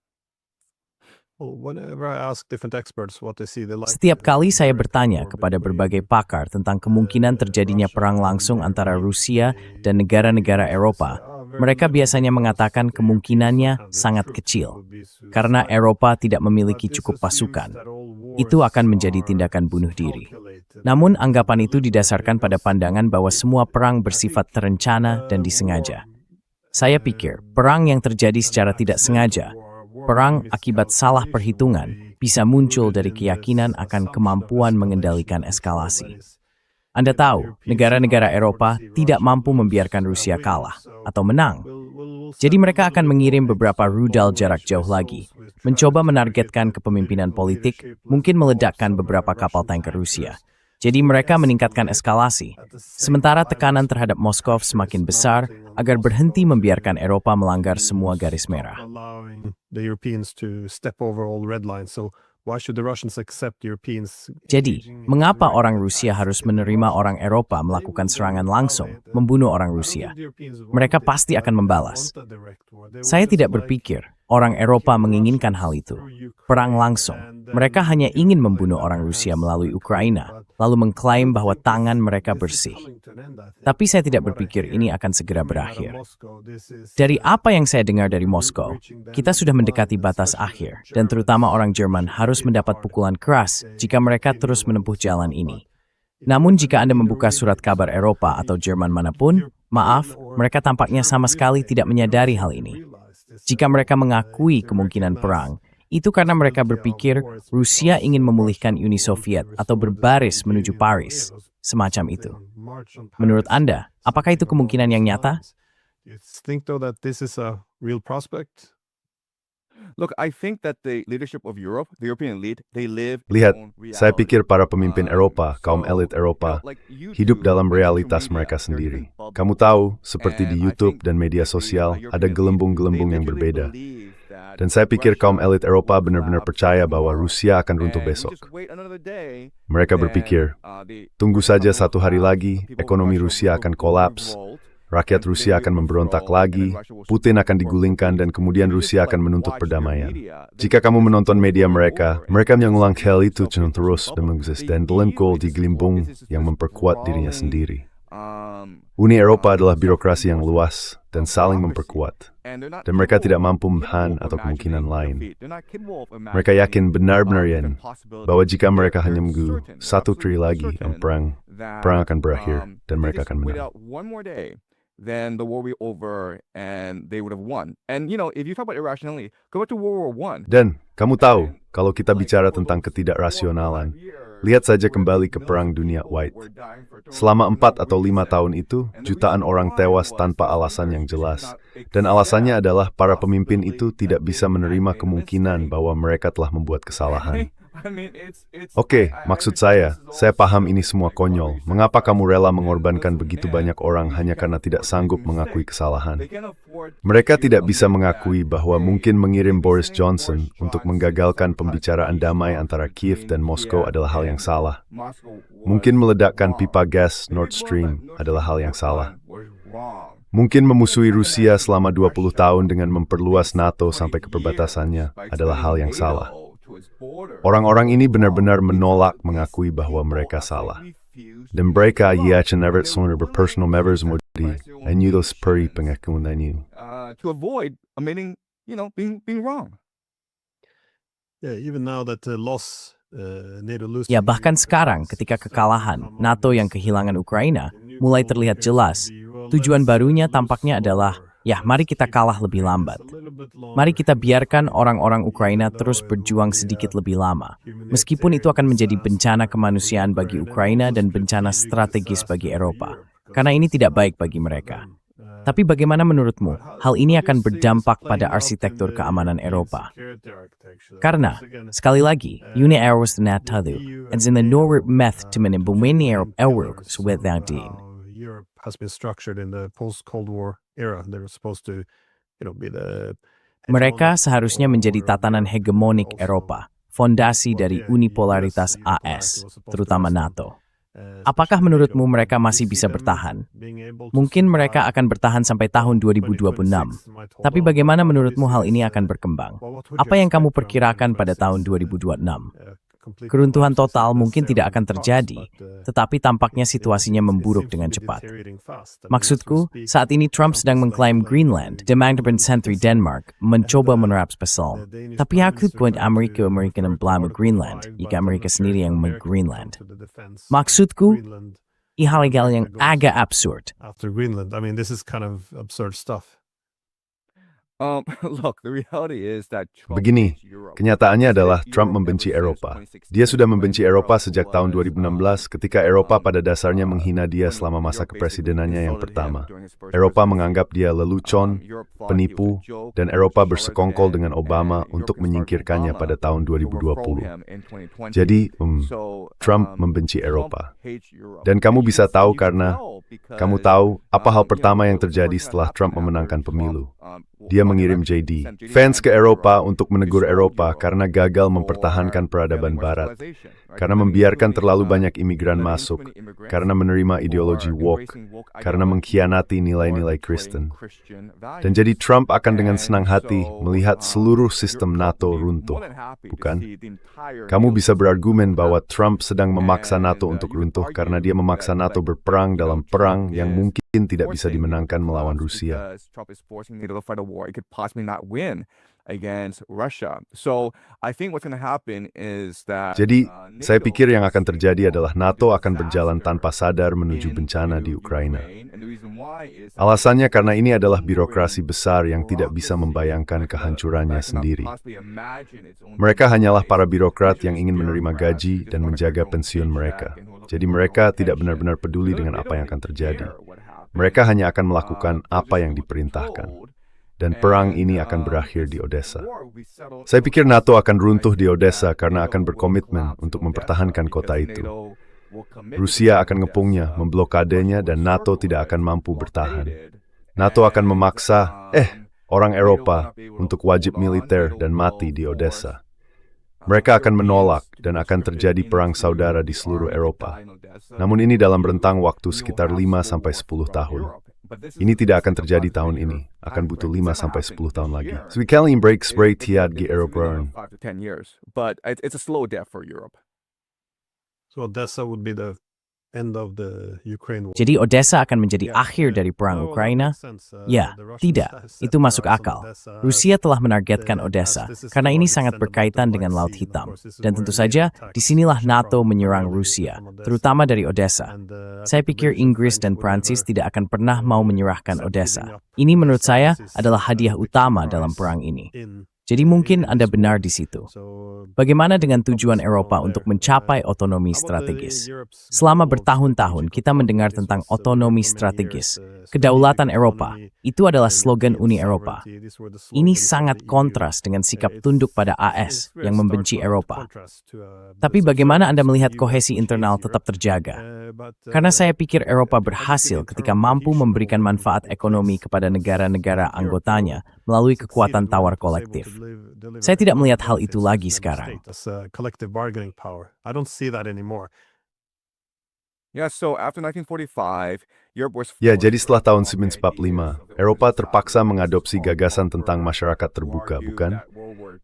A: Setiap kali saya bertanya kepada berbagai pakar tentang kemungkinan terjadinya perang langsung antara Rusia dan negara-negara Eropa, mereka biasanya mengatakan kemungkinannya sangat kecil, karena Eropa tidak memiliki cukup pasukan. Itu akan menjadi tindakan bunuh diri. Namun anggapan itu didasarkan pada pandangan bahwa semua perang bersifat terencana dan disengaja. Saya pikir perang yang terjadi secara tidak sengaja, perang akibat salah perhitungan, bisa muncul dari keyakinan akan kemampuan mengendalikan eskalasi. Anda tahu, negara-negara Eropa tidak mampu membiarkan Rusia kalah atau menang. Jadi mereka akan mengirim beberapa rudal jarak jauh lagi, mencoba menargetkan kepemimpinan politik, mungkin meledakkan beberapa kapal tanker Rusia. Jadi mereka meningkatkan eskalasi, sementara tekanan terhadap Moskow semakin besar agar berhenti membiarkan Eropa melanggar semua garis merah. Jadi, mengapa orang Rusia harus menerima orang Eropa melakukan serangan langsung, membunuh orang Rusia? Mereka pasti akan membalas. Saya tidak berpikir orang Eropa menginginkan hal itu. Perang langsung. Mereka hanya ingin membunuh orang Rusia melalui Ukraina, lalu mengklaim bahwa tangan mereka bersih. Tapi saya tidak berpikir ini akan segera berakhir. Dari apa yang saya dengar dari Moskow, kita sudah mendekati batas akhir, dan terutama orang Jerman harus mendapat pukulan keras jika mereka terus menempuh jalan ini. Namun jika Anda membuka surat kabar Eropa atau Jerman manapun, maaf, mereka tampaknya sama sekali tidak menyadari hal ini. Jika mereka mengakui kemungkinan perang, itu karena mereka berpikir Rusia ingin memulihkan Uni Soviet atau berbaris menuju Paris, semacam itu. Menurut Anda, apakah itu kemungkinan yang nyata?
C: Look, I think that the leadership of Europe, the European elite, they live in
B: Lihat,
C: their own
B: saya
C: reality.
B: pikir para pemimpin Eropa, kaum elit Eropa,
C: like you
B: hidup
C: do
B: dalam
C: with social
B: realitas
C: media,
B: mereka
C: they're
B: sendiri.
C: different bubbles.
B: Kamu tahu, seperti di
C: And I
B: YouTube
C: think
B: dan media
C: the
B: sosial, ada
C: European elite,
B: gelembung-gelembung
C: they
B: yang
C: literally
B: berbeda.
C: believe that
B: Dan saya pikir kaum
C: Russia
B: elit Eropa
C: will
B: benar-benar
C: collapse
B: percaya bahwa
C: tomorrow.
B: Rusia akan runtuh
C: And we
B: besok.
C: just wait another day,
B: Mereka
C: then,
B: berpikir,
C: the
B: tunggu
C: Russian
B: saja
C: economy will
B: satu hari
C: collapse,
B: lagi,
C: the people of
B: ekonomi
C: Russia
B: Rusia akan
C: will
B: kolaps,
C: revolt,
B: rakyat
C: and
B: Rusia
C: they
B: akan
C: will
B: memberontak
C: withdraw, and then
B: lagi,
C: Russia will
B: Putin
C: start
B: akan
C: for
B: digulingkan, dan kemudian
C: If you
B: Rusia
C: just,
B: akan
C: like,
B: menuntut
C: watch their
B: perdamaian.
C: media, they
B: Jika kamu
C: just
B: menonton
C: over
B: media
C: and
B: mereka,
C: over, and
B: mereka
C: it's
B: mengulang
C: just
B: hal
C: a
B: itu terus
C: self-interest
B: dan
C: bubble. They
B: delengkul
C: feel
B: di
C: it's
B: gelimbung
C: this
B: yang memperkuat dirinya
C: brawling,
B: sendiri. Uni Eropa adalah birokrasi yang luas dan saling memperkuat, dan mereka tidak mampu menahan atau kemungkinan lain. Mereka yakin benar-benar bahwa jika mereka hanya menunggu satu tri lagi, perang akan berakhir dan mereka akan menang.
C: Then the war will be over and they would have won. And if you talk about irrationality, go back to World War I.
B: Dan kamu tahu, kalau kita bicara tentang ketidakrasionalan, lihat saja kembali ke Perang Dunia White. Selama 4 atau 5 tahun itu, jutaan orang tewas tanpa alasan yang jelas. Dan alasannya adalah para pemimpin itu tidak bisa menerima kemungkinan bahwa mereka telah membuat kesalahan. Oke, maksud saya paham ini semua konyol. Mengapa kamu rela mengorbankan begitu banyak orang hanya karena tidak sanggup mengakui kesalahan? Mereka tidak bisa mengakui bahwa mungkin mengirim Boris Johnson untuk menggagalkan pembicaraan damai antara Kiev dan Moskow adalah hal yang salah. Mungkin meledakkan pipa gas Nord Stream adalah hal yang salah. Mungkin memusuhi Rusia selama 20 tahun dengan memperluas NATO sampai ke perbatasannya adalah hal yang salah. Orang-orang ini benar-benar menolak mengakui bahwa mereka salah. Dan mereka never berpersonal members mudi, anyudos peri pengakunannya.
C: To avoid admitting, being wrong.
D: Yeah, even now that loss, NATO lose.
A: Ya, bahkan sekarang ketika kekalahan NATO yang kehilangan Ukraina mulai terlihat jelas, tujuan barunya tampaknya adalah, ya, mari kita kalah lebih lambat. Mari kita biarkan orang-orang Ukraina terus berjuang sedikit lebih lama. Meskipun itu akan menjadi bencana kemanusiaan bagi Ukraina dan bencana strategis bagi Eropa. Karena ini tidak baik bagi mereka. Tapi bagaimana menurutmu, hal ini akan berdampak pada arsitektur keamanan Eropa? Karena, sekali lagi, Uni Eropa and in the Norway meth to menembumeni Eropa Swedlandin.
D: Europe has been structured in the post-Cold War era. They were supposed to, be the
A: Mereka seharusnya menjadi tatanan hegemonik Eropa, fondasi dari unipolaritas AS, terutama NATO. Apakah menurutmu mereka masih bisa bertahan? Mungkin mereka akan bertahan sampai tahun 2026. Tapi bagaimana menurutmu hal ini akan berkembang? Apa yang kamu perkirakan pada tahun 2026? Keruntuhan total mungkin tidak akan terjadi, tetapi tampaknya situasinya memburuk dengan cepat. Maksudku, saat ini Trump sedang mengklaim Greenland, de Magdeburg Century Denmark, mencoba menerap spesial. Tapi aku kuat Amerika belum Greenland, jika Amerika sendiri yang Greenland. Maksudku, hal-hal yang agak absurd.
D: After Greenland, I mean, this is kind of absurd stuff.
C: Look, the reality is that Trump
B: Begini,
C: hates Europe.
B: kenyataannya adalah Trump membenci Eropa. Dia sudah membenci Eropa sejak tahun 2016 ketika Eropa pada dasarnya menghina dia selama masa kepresidenannya yang pertama. Eropa menganggap dia lelucon, penipu, dan Eropa bersekongkol dengan Obama untuk menyingkirkannya pada tahun 2020. Jadi, Trump membenci Eropa. Dan kamu bisa tahu karena kamu tahu apa hal pertama yang terjadi setelah Trump memenangkan pemilu. Dia mengirim JD Vance ke Eropa untuk menegur Eropa karena gagal mempertahankan peradaban Barat, karena membiarkan terlalu banyak imigran masuk, karena menerima ideologi woke, karena mengkhianati nilai-nilai Kristen. Dan jadi Trump akan dengan senang hati melihat seluruh sistem NATO runtuh, bukan? Kamu bisa berargumen bahwa Trump sedang memaksa NATO untuk runtuh karena dia memaksa NATO berperang dalam perang yang mungkin tidak bisa dimenangkan melawan Rusia.
C: War, it could possibly not win against Russia. So I think what's going to happen is that
B: Jadi, saya pikir yang akan terjadi adalah NATO akan berjalan tanpa sadar menuju bencana di Ukraina. Alasannya karena ini adalah birokrasi besar yang tidak bisa membayangkan kehancurannya sendiri. Mereka hanyalah para birokrat yang ingin menerima gaji dan menjaga pensiun mereka. Jadi mereka tidak benar-benar peduli dengan apa yang akan terjadi. Mereka hanya akan melakukan apa yang diperintahkan. dan perang ini akan berakhir di Odessa. Saya pikir NATO akan runtuh di Odessa karena akan berkomitmen untuk mempertahankan kota itu. Rusia akan ngepungnya, memblokadenya, dan NATO tidak akan mampu bertahan. NATO akan memaksa, orang Eropa untuk wajib militer dan mati di Odessa. Mereka akan menolak dan akan terjadi perang saudara di seluruh Eropa. Namun ini dalam rentang waktu sekitar 5-10 tahun. Ini tidak akan terjadi tahun ini, akan butuh 5-10 tahun lagi. Så vi kan break spray tiad ge Eropa.
C: 5 to 10 years, but it's a slow death for Europe.
D: So Odessa would be the end of the Ukraine war.
A: Jadi Odessa akan menjadi akhir dari perang Ukraina? Ya, tidak. Itu masuk akal. Rusia telah menargetkan Odessa karena ini sangat berkaitan dengan Laut Hitam. Dan tentu saja, disinilah NATO menyerang Rusia, terutama dari Odessa. Saya pikir Inggris dan Prancis tidak akan pernah mau menyerahkan Odessa. Ini menurut saya adalah hadiah utama dalam perang ini. Jadi mungkin Anda benar di situ. Bagaimana dengan tujuan Eropa untuk mencapai otonomi strategis? Selama bertahun-tahun kita mendengar tentang otonomi strategis. Kedaulatan Eropa, itu adalah slogan Uni Eropa. Ini sangat kontras dengan sikap tunduk pada AS yang membenci Eropa. Tapi bagaimana Anda melihat kohesi internal tetap terjaga? Karena saya pikir Eropa berhasil ketika mampu memberikan manfaat ekonomi kepada negara-negara anggotanya melalui kekuatan tawar kolektif. Saya tidak melihat hal itu lagi sekarang.
C: Yeah, so after 1945, Europe was
B: Ya, jadi setelah tahun 1945, Eropa terpaksa mengadopsi gagasan tentang masyarakat terbuka, bukan?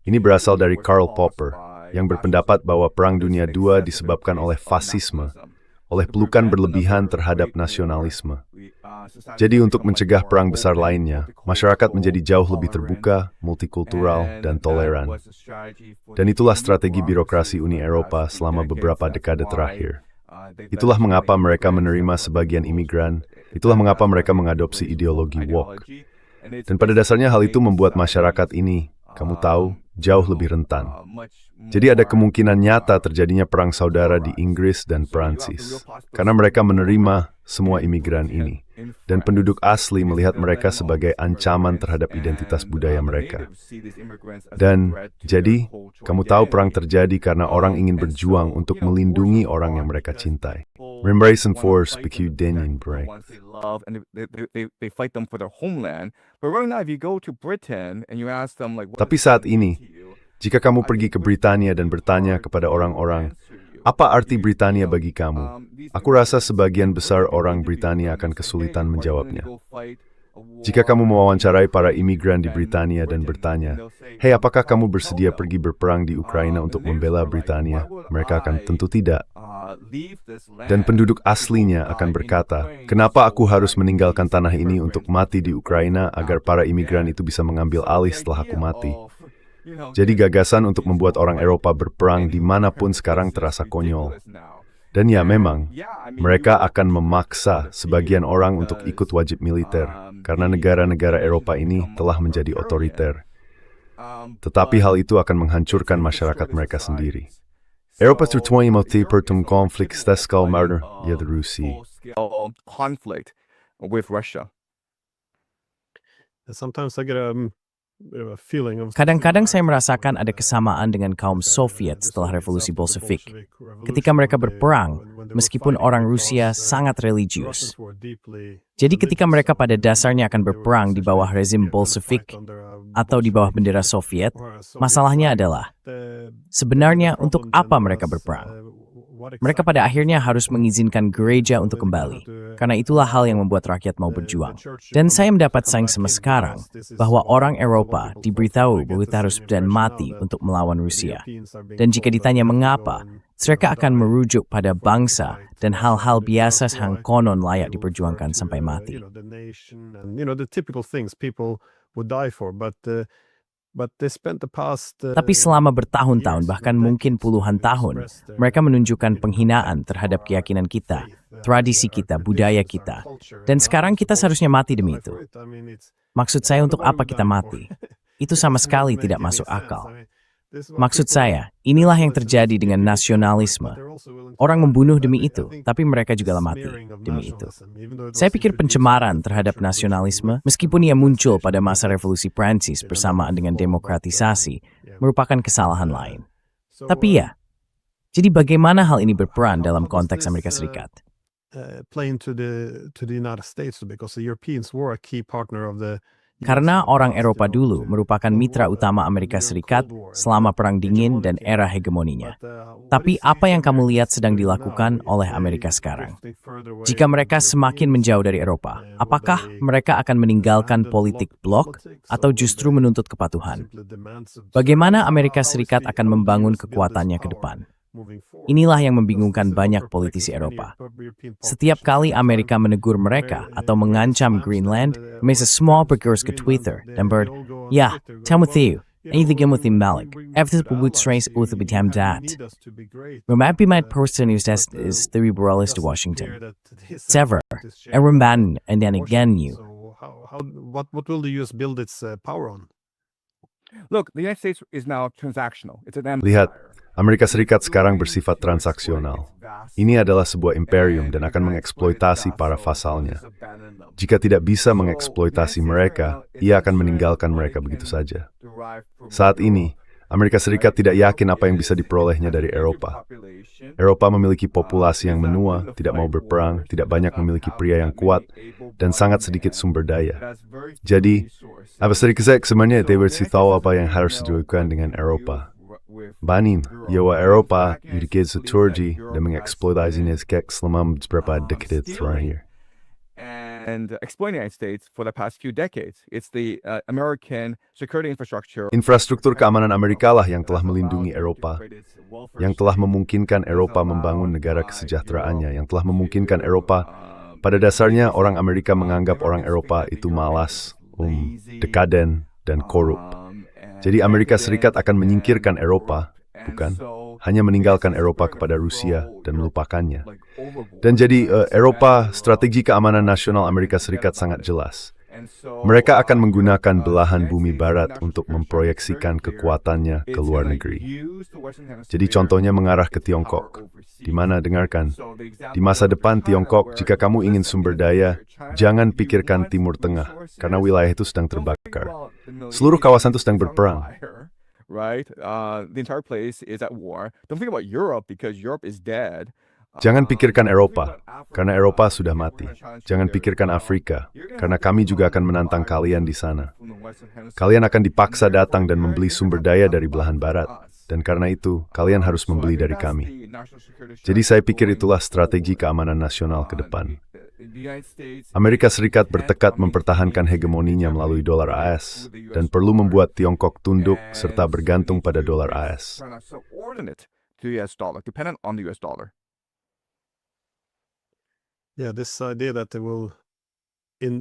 B: Ini berasal dari Karl Popper, yang berpendapat bahwa Perang Dunia II disebabkan oleh fasisme, oleh pelukan berlebihan terhadap nasionalisme. Jadi untuk mencegah perang besar lainnya, masyarakat menjadi jauh lebih terbuka, multikultural, dan toleran. Dan itulah strategi birokrasi Uni Eropa selama beberapa dekade terakhir. Itulah mengapa mereka menerima sebagian imigran, itulah mengapa mereka mengadopsi ideologi woke. Dan pada dasarnya hal itu membuat masyarakat ini, kamu tahu, jauh lebih rentan. Jadi ada kemungkinan nyata terjadinya perang saudara di Inggris dan Prancis, karena mereka menerima semua imigran ini. Dan penduduk asli melihat mereka sebagai ancaman terhadap identitas budaya mereka. Dan jadi, kamu tahu perang terjadi karena orang ingin berjuang untuk melindungi orang yang mereka cintai. Rembracing force begitu dingin, break. Tapi saat ini, jika kamu pergi ke Britania dan bertanya kepada orang-orang, apa arti Britania bagi kamu? Aku rasa sebagian besar orang Britania akan kesulitan menjawabnya. Jika kamu mewawancarai para imigran di Britania dan bertanya, "Hei, apakah kamu bersedia pergi berperang di Ukraina untuk membela Britania?" Mereka akan tentu tidak. Dan penduduk aslinya akan berkata, "Kenapa aku harus meninggalkan tanah ini untuk mati di Ukraina agar para imigran itu bisa mengambil alih setelah aku mati?" Jadi gagasan untuk membuat orang Eropa berperang dimanapun sekarang terasa konyol. Dan ya memang, mereka akan memaksa sebagian orang untuk ikut wajib militer, karena negara-negara Eropa ini telah menjadi otoriter. Tetapi hal itu akan menghancurkan masyarakat mereka sendiri. Eropa tertuai motif pertung konflik steskal murder ya Rusia.
C: Conflict with Russia.
D: Sometimes I get a feeling of
A: Kadang-kadang saya merasakan ada kesamaan dengan kaum Soviet setelah revolusi Bolshevik. Ketika mereka berperang, meskipun orang Rusia sangat religius. Jadi ketika mereka pada dasarnya akan berperang di bawah rezim Bolshevik atau di bawah bendera Soviet, masalahnya adalah, sebenarnya untuk apa mereka berperang? Mereka pada akhirnya harus mengizinkan gereja untuk kembali, karena itulah hal yang membuat rakyat mau berjuang. Dan saya mendapat sign sama sekarang, bahwa orang Eropa diberitahu bahwa kita harus dan mati untuk melawan Rusia. Dan jika ditanya mengapa, mereka akan merujuk pada bangsa dan hal-hal biasa yang konon layak diperjuangkan sampai mati.
D: the typical things people would die for, but they spent the past
A: Tapi selama bertahun-tahun, bahkan mungkin puluhan tahun, mereka menunjukkan penghinaan terhadap keyakinan kita, tradisi kita, budaya kita. Dan sekarang kita seharusnya mati demi itu. Maksud saya, untuk apa kita mati? Itu sama sekali tidak masuk akal. Maksud saya, inilah yang terjadi dengan nasionalisme. Orang membunuh demi itu, tapi mereka juga mati demi itu. Saya pikir pencemaran terhadap nasionalisme, meskipun ia muncul pada masa revolusi Prancis bersamaan dengan demokratisasi, merupakan kesalahan lain. Tapi ya, jadi bagaimana hal ini berperan dalam konteks Amerika Serikat?
D: Playing to the United States because the Europeans were a key partner of the
A: Karena orang Eropa dulu merupakan mitra utama Amerika Serikat selama Perang Dingin dan era hegemoninya. Tapi apa yang kamu lihat sedang dilakukan oleh Amerika sekarang? Jika mereka semakin menjauh dari Eropa, apakah mereka akan meninggalkan politik blok atau justru menuntut kepatuhan? Bagaimana Amerika Serikat akan membangun kekuatannya ke depan? Inilah yang membingungkan banyak politisi Eropa. Setiap kali Amerika menegur mereka atau mengancam Greenland, mereka small bergerak ke Twitter dan ya, Timothy, ini Timothy Malik, eftersom pembutsreis untuk dat. Memapi might person is theory Borealis to Washington. Sever, and Ramban, and then again you.
D: What will the US build its power on?
C: Look, the United States is now transactional. It's an
B: Lihat,
C: empire.
B: Amerika Serikat sekarang bersifat transaksional. Ini adalah sebuah imperium dan akan mengeksploitasi para vasalnya. Jika tidak bisa mengeksploitasi mereka, ia akan meninggalkan mereka begitu saja. Saat ini, Amerika Serikat tidak yakin apa yang bisa diperolehnya dari Eropa. Eropa memiliki populasi yang menua, tidak mau berperang, tidak banyak memiliki pria yang kuat, dan sangat sedikit sumber daya. Jadi, apa sedikit sebenarnya David tahu apa yang harus dilakukan dengan Eropa. Banin, Yawa Eropa, Yudikid Turki, dan mengeksploitasinya selama beberapa dekade terakhir.
C: And exploiting the United States for the past few decades. It's the American security infrastructure.
B: Infrastruktur keamanan Amerika lah yang telah melindungi Eropa, yang telah memungkinkan Eropa membangun negara kesejahteraannya, yang telah memungkinkan Eropa. Pada dasarnya, orang Amerika menganggap orang Eropa itu malas, dekaden, dan korup. Jadi Amerika Serikat akan menyingkirkan Eropa, bukan? Hanya meninggalkan Eropa kepada Rusia dan melupakannya. Dan jadi Eropa, strategi keamanan nasional Amerika Serikat sangat jelas. Mereka akan menggunakan belahan bumi barat untuk memproyeksikan kekuatannya ke luar negeri. Jadi contohnya mengarah ke Tiongkok. Di mana dengarkan, di masa depan Tiongkok, jika kamu ingin sumber daya, jangan pikirkan Timur Tengah, karena wilayah itu sedang terbakar. Seluruh kawasan itu sedang berperang.
C: Right? The entire place is at war. Don't think about Europe because Europe is dead.
B: Jangan pikirkan Eropa, karena Eropa sudah mati. Jangan pikirkan Afrika, karena kami juga akan menantang kalian di sana. Kalian akan dipaksa datang dan membeli sumber daya dari belahan barat. Dan karena itu, kalian harus membeli dari kami. Jadi saya pikir itulah strategi keamanan nasional ke depan. Amerika Serikat bertekad mempertahankan hegemoninya melalui dolar AS dan perlu membuat Tiongkok tunduk serta bergantung pada dolar AS.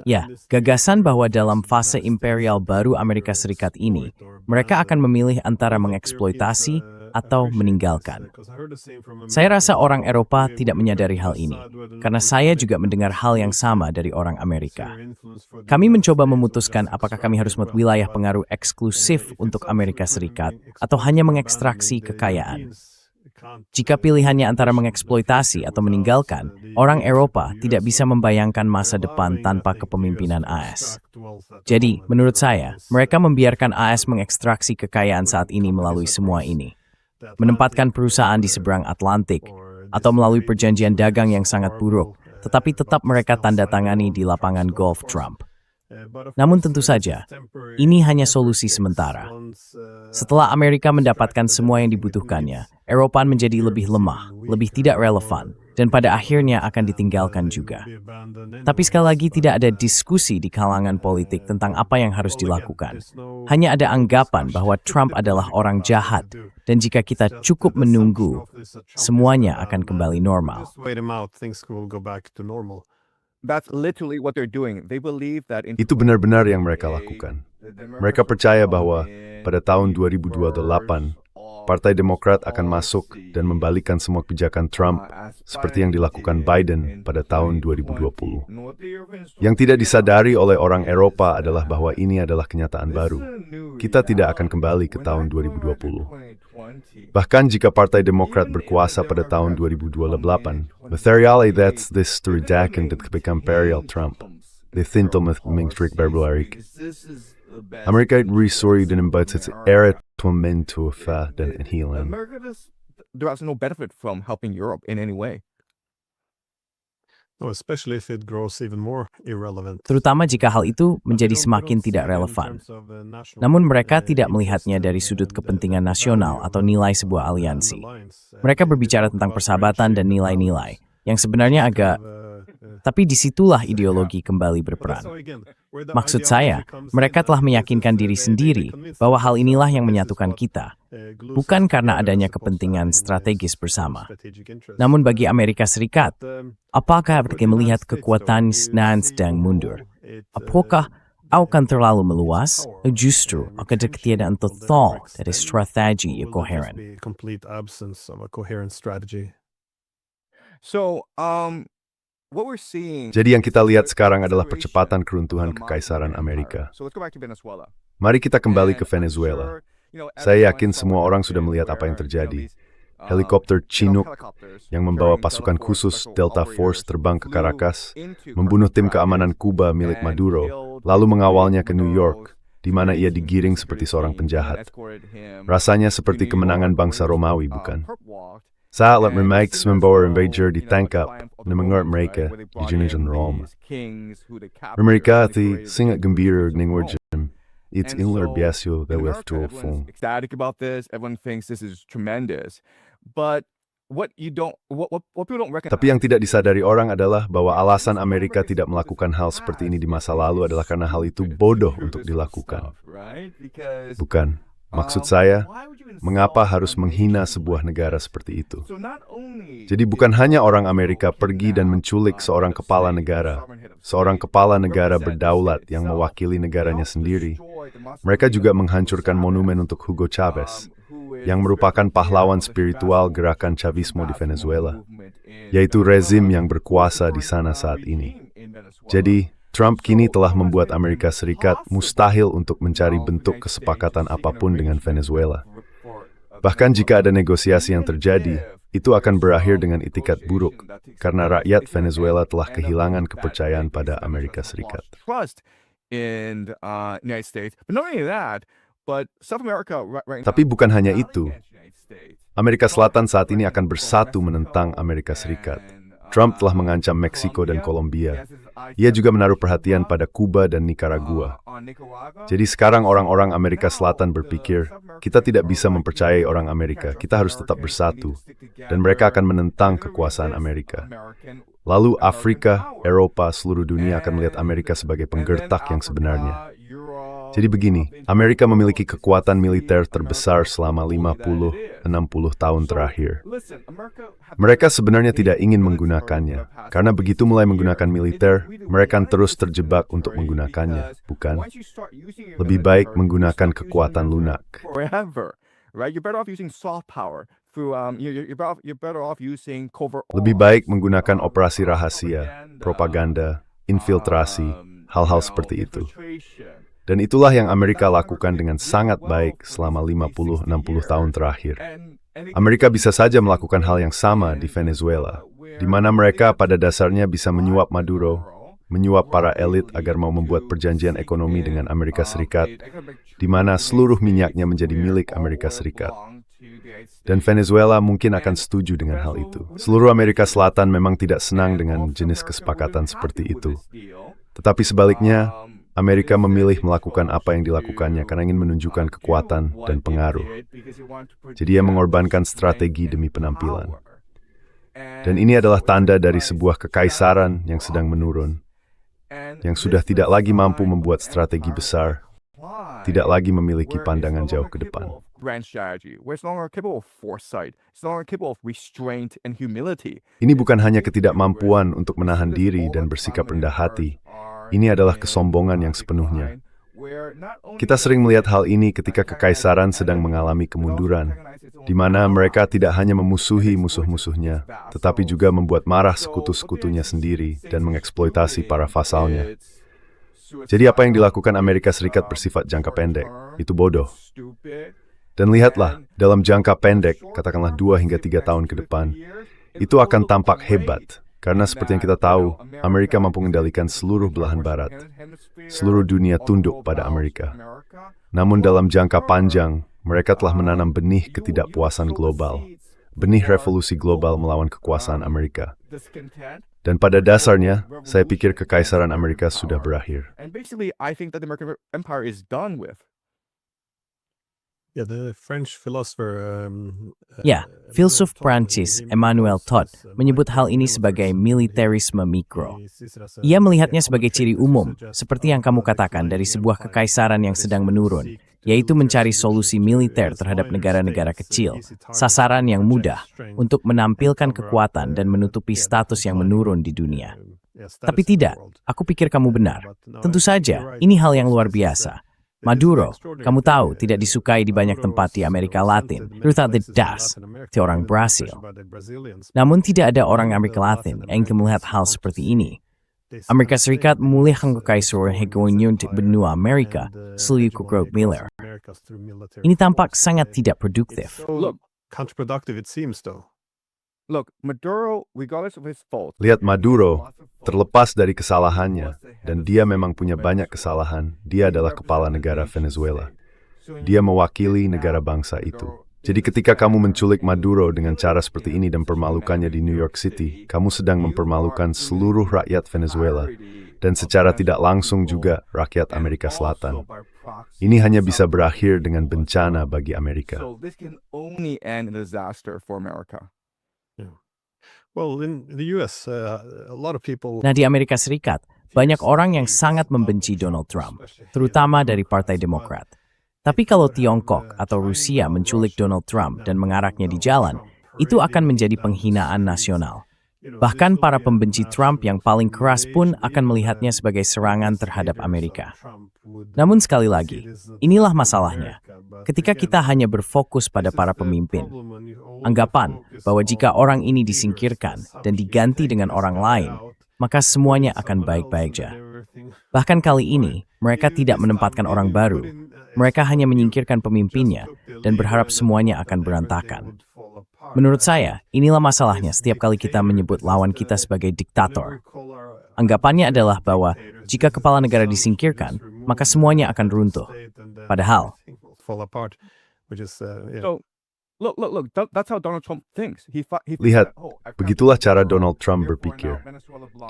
A: Ya, gagasan bahwa dalam fase imperial baru Amerika Serikat ini, mereka akan memilih antara mengeksploitasi atau meninggalkan. Saya rasa orang Eropa tidak menyadari hal ini, karena saya juga mendengar hal yang sama dari orang Amerika. Kami mencoba memutuskan apakah kami harus membuat wilayah pengaruh eksklusif untuk Amerika Serikat atau hanya mengekstraksi kekayaan. Jika pilihannya antara mengeksploitasi atau meninggalkan, orang Eropa tidak bisa membayangkan masa depan tanpa kepemimpinan AS. Jadi, menurut saya, mereka membiarkan AS mengekstraksi kekayaan saat ini melalui semua ini. Menempatkan perusahaan di seberang Atlantik, atau melalui perjanjian dagang yang sangat buruk, tetapi tetap mereka tanda tangani di lapangan golf Trump. Namun tentu saja, ini hanya solusi sementara. Setelah Amerika mendapatkan semua yang dibutuhkannya, Eropa menjadi lebih lemah, lebih tidak relevan, dan pada akhirnya akan ditinggalkan juga. Tapi sekali lagi tidak ada diskusi di kalangan politik tentang apa yang harus dilakukan. Hanya ada anggapan bahwa Trump adalah orang jahat, dan jika kita cukup menunggu, semuanya akan kembali normal.
C: That's literally what they're doing. They believe that
B: Itu benar-benar yang mereka lakukan. Mereka percaya bahwa pada tahun 2028, Partai Demokrat akan masuk dan membalikkan semua kebijakan Trump seperti yang dilakukan Biden pada tahun 2020. Yang tidak disadari oleh orang Eropa adalah bahwa ini adalah kenyataan baru. Kita tidak akan kembali ke tahun 2020. Bahkan jika Partai Demokrat berkuasa pada tahun 2028, materialen that's this terdakan dat imperial Trump. De tintel met Mingstrik Berbelarik. Amerika resori dan membuat its era to fa dan inhilan.
C: There is no benefit from helping Europe in any way.
D: No, especially if it grows even more irrelevant.
A: Terutama jika hal itu menjadi semakin tidak relevan. Namun mereka tidak melihatnya dari sudut kepentingan nasional atau nilai sebuah aliansi. Mereka berbicara tentang persahabatan dan nilai-nilai, yang sebenarnya agak... Tapi disitulah ideologi kembali berperan. Maksud saya, mereka telah meyakinkan diri sendiri bahwa hal inilah yang menyatukan kita, bukan karena adanya kepentingan strategis bersama. Namun bagi Amerika Serikat, apakah mereka melihat kekuatan nan sedang mundur? Apakah akan terlalu meluas? Justru akan ketiadaan total dari strategi yang koheren.
C: So, what we're seeing.
B: Jadi yang kita lihat sekarang adalah percepatan keruntuhan Kekaisaran Amerika.
C: So let's go back to Venezuela.
B: Mari kita kembali ke Venezuela. Saya yakin semua orang sudah melihat apa yang terjadi. Helikopter Chinook yang membawa pasukan khusus Delta Force terbang ke Caracas, membunuh tim keamanan Kuba milik Maduro, lalu mengawalnya ke New York, di mana ia digiring seperti seorang penjahat. Rasanya seperti kemenangan bangsa Romawi, bukan? Saat Remix membawa Rembager ditangkap dan mengerat mereka di Junction Rome. Mereka itu sangat gembira dengan wajahnya. It's luar biasa that we have to phone.
C: Ecstatic about this. Everyone thinks this is tremendous. But what people don't recognize.
B: Tapi yang tidak disadari orang adalah bahwa alasan Amerika tidak melakukan hal seperti ini di masa lalu adalah karena hal itu bodoh untuk dilakukan. Bukan. Maksud saya, mengapa harus menghina sebuah negara seperti itu? Jadi bukan hanya orang Amerika pergi dan menculik seorang kepala negara berdaulat yang mewakili negaranya sendiri. Mereka juga menghancurkan monumen untuk Hugo Chavez, yang merupakan pahlawan spiritual gerakan Chavismo di Venezuela, yaitu rezim yang berkuasa di sana saat ini. Jadi, Trump kini telah membuat Amerika Serikat mustahil untuk mencari bentuk kesepakatan apapun dengan Venezuela. Bahkan jika ada negosiasi yang terjadi, itu akan berakhir dengan itikat buruk, karena rakyat Venezuela telah kehilangan kepercayaan pada Amerika Serikat. Tapi bukan hanya itu. Amerika Selatan saat ini akan bersatu menentang Amerika Serikat. Trump telah mengancam Meksiko dan Kolombia. Ia juga menaruh perhatian pada Kuba dan Nicaragua. Jadi sekarang orang-orang Amerika Selatan berpikir, kita tidak bisa mempercayai orang Amerika, kita harus tetap bersatu. Dan mereka akan menentang kekuasaan Amerika. Lalu Afrika, Eropa, seluruh dunia akan melihat Amerika sebagai penggertak yang sebenarnya. Jadi begini, Amerika memiliki kekuatan militer terbesar selama 50-60 tahun terakhir. Mereka sebenarnya tidak ingin menggunakannya, karena begitu mulai menggunakan militer, mereka terus terjebak untuk menggunakannya, bukan? Lebih baik menggunakan kekuatan lunak. Lebih baik menggunakan operasi rahasia, propaganda, infiltrasi, hal-hal seperti itu. Dan itulah yang Amerika lakukan dengan sangat baik selama 50-60 tahun terakhir. Amerika bisa saja melakukan hal yang sama di Venezuela, di mana mereka pada dasarnya bisa menyuap Maduro, menyuap para elit agar mau membuat perjanjian ekonomi dengan Amerika Serikat, di mana seluruh minyaknya menjadi milik Amerika Serikat. Dan Venezuela mungkin akan setuju dengan hal itu. Seluruh Amerika Selatan memang tidak senang dengan jenis kesepakatan seperti itu. Tetapi sebaliknya, Amerika memilih melakukan apa yang dilakukannya karena ingin menunjukkan kekuatan dan pengaruh. Jadi ia mengorbankan strategi demi penampilan. Dan ini adalah tanda dari sebuah kekaisaran yang sedang menurun, yang sudah tidak lagi mampu membuat strategi besar, tidak lagi memiliki pandangan jauh ke depan. Ini bukan hanya ketidakmampuan untuk menahan diri dan bersikap rendah hati. Ini adalah kesombongan yang sepenuhnya. Kita sering melihat hal ini ketika kekaisaran sedang mengalami kemunduran, di mana mereka tidak hanya memusuhi musuh-musuhnya, tetapi juga membuat marah sekutu-sekutunya sendiri dan mengeksploitasi para vasalnya. Jadi apa yang dilakukan Amerika Serikat bersifat jangka pendek, itu bodoh. Dan lihatlah, dalam jangka pendek, katakanlah 2 hingga 3 tahun ke depan, itu akan tampak hebat. Karena seperti yang kita tahu, Amerika mampu mengendalikan seluruh belahan barat. Seluruh dunia tunduk pada Amerika. Namun dalam jangka panjang, mereka telah menanam benih ketidakpuasan global. Benih revolusi global melawan kekuasaan Amerika. Dan pada dasarnya, saya pikir kekaisaran Amerika sudah berakhir.
C: And basically, I think that the American empire is done with.
D: Yeah, the French philosopher.
A: Ya, filsuf Prancis Emmanuel Todd menyebut hal ini sebagai militerisme mikro. Ia melihatnya sebagai ciri umum, seperti yang kamu katakan dari sebuah kekaisaran yang sedang menurun, yaitu mencari solusi militer terhadap negara-negara kecil, sasaran yang mudah untuk menampilkan kekuatan dan menutupi status yang menurun di dunia. Tapi tidak, aku pikir kamu benar. Tentu saja, ini hal yang luar biasa. Maduro, kamu tahu, tidak disukai di banyak tempat di Amerika Latin, terutama di Das, di orang Brasil. Namun tidak ada orang Amerika Latin yang ingin melihat hal seperti ini. Amerika Serikat memulihkan kekaisaran hegemoni untuk benua Amerika melalui grup militer. Ini tampak sangat tidak produktif.
C: Look,
D: Counterproductive it seems though.
C: Maduro, regardless of his faults,
B: Lihat Maduro, terlepas dari kesalahannya, dan dia memang punya banyak kesalahan, dia adalah kepala negara Venezuela. Dia mewakili negara bangsa itu. Jadi ketika kamu menculik Maduro dengan cara seperti ini dan permalukannya di New York City, kamu sedang mempermalukan seluruh rakyat Venezuela, dan secara tidak langsung juga rakyat Amerika Selatan. Ini hanya bisa berakhir dengan bencana bagi Amerika.
C: So this can only end in disaster for America.
D: Well, in the US, a lot of people.
A: Nah, di Amerika Serikat, banyak orang yang sangat membenci Donald Trump, terutama dari Partai Demokrat. Tapi kalau Tiongkok atau Rusia menculik Donald Trump dan mengaraknya di jalan, itu akan menjadi penghinaan nasional. Bahkan para pembenci Trump yang paling keras pun akan melihatnya sebagai serangan terhadap Amerika. Namun sekali lagi, inilah masalahnya. Ketika kita hanya berfokus pada para pemimpin, anggapan bahwa jika orang ini disingkirkan dan diganti dengan orang lain, maka semuanya akan baik-baik saja. Bahkan kali ini, mereka tidak menempatkan orang baru. Mereka hanya menyingkirkan pemimpinnya dan berharap semuanya akan berantakan. Menurut saya, inilah masalahnya setiap kali kita menyebut lawan kita sebagai diktator. Anggapannya adalah bahwa jika kepala negara disingkirkan, maka semuanya akan runtuh. Padahal,
C: So, look, that's how Donald Trump thinks.
B: Lihat, begitulah cara Donald Trump berpikir.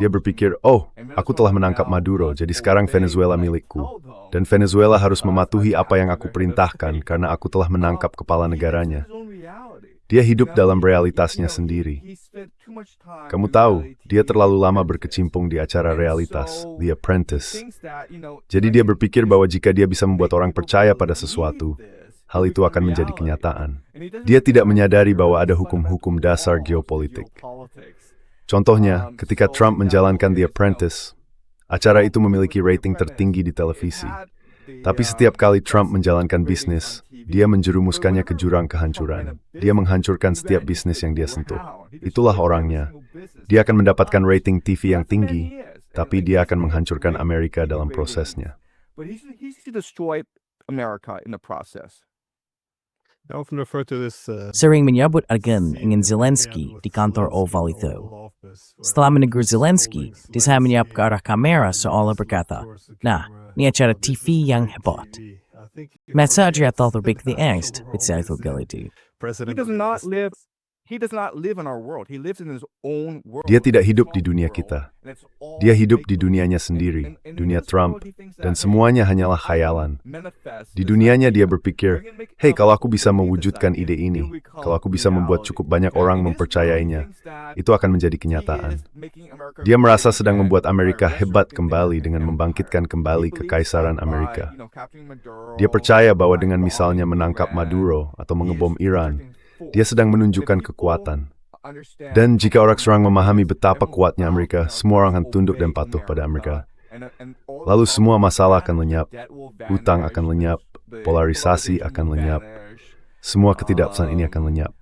B: Dia berpikir, oh, aku telah menangkap Maduro, jadi sekarang Venezuela milikku. Dan Venezuela harus mematuhi apa yang aku perintahkan karena aku telah menangkap kepala negaranya. Dia hidup dalam realitasnya sendiri. Kamu tahu, dia terlalu lama berkecimpung di acara realitas, The Apprentice. Jadi dia berpikir bahwa jika dia bisa membuat orang percaya pada sesuatu, hal itu akan menjadi kenyataan. Dia tidak menyadari bahwa ada hukum-hukum dasar geopolitik. Contohnya, ketika Trump menjalankan The Apprentice, acara itu memiliki rating tertinggi di televisi. Tapi setiap kali Trump menjalankan bisnis, dia menjerumuskannya ke jurang kehancuran. Dia menghancurkan setiap bisnis yang dia sentuh. Itulah orangnya. Dia akan mendapatkan rating TV yang tinggi, tapi dia akan menghancurkan Amerika dalam prosesnya.
C: But he's destroyed America in the process.
D: I often refer to this.
A: sering menyebut agen ingin Zelensky di kantor Oval itu. Setelah menegur Zelensky, dia menyiap ke arah kamera seolah berkata, nah, ini acara TV yang hebat. Masa Adriatal terbik the angst, it's ability.
C: He does not live in our world. He lives in his own world.
B: Dia tidak hidup di dunia kita. Dia hidup di dunianya sendiri, dunia Trump, dan semuanya hanyalah khayalan. Di dunianya dia berpikir, hey, kalau aku bisa mewujudkan ide ini, kalau aku bisa membuat cukup banyak orang mempercayainya, itu akan menjadi kenyataan. Dia merasa sedang membuat Amerika hebat kembali dengan membangkitkan kembali kekaisaran Amerika. Dia percaya bahwa dengan misalnya menangkap Maduro atau mengebom Iran, dia sedang menunjukkan kekuatan. Dan jika orang serang memahami betapa kuatnya Amerika, semua orang akan tunduk dan patuh pada Amerika. Lalu semua masalah akan lenyap, hutang akan lenyap, polarisasi akan lenyap. semua ketidakpuasan ini akan lenyap.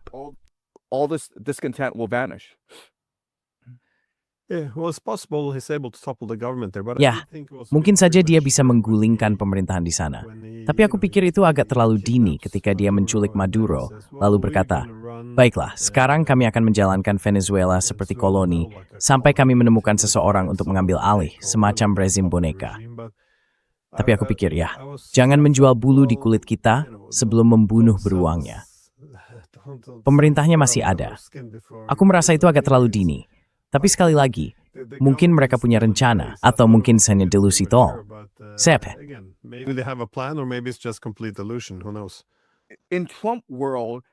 C: All this discontent will vanish.
D: Yeah, well, it's possible he's able to topple the government there, but
A: Ya,
D: I think it was
A: mungkin saja dia
D: pretty
A: bisa
D: much,
A: menggulingkan pemerintahan di sana.
D: when he,
A: Tapi aku pikir itu agak terlalu dini ketika dia menculik Maduro, lalu berkata, "Baiklah, sekarang kami akan menjalankan Venezuela seperti koloni, sampai kami menemukan seseorang untuk mengambil alih, semacam rezim boneka." Tapi aku pikir ya, jangan menjual bulu di kulit kita sebelum membunuh beruangnya. Pemerintahnya masih ada. Aku merasa itu agak terlalu dini. Tapi sekali lagi, mungkin mereka punya rencana, atau mungkin hanya delusi tol. Sep,
D: Maybe they have a plan, or maybe it's just complete delusion. Who knows?
C: In Trump world,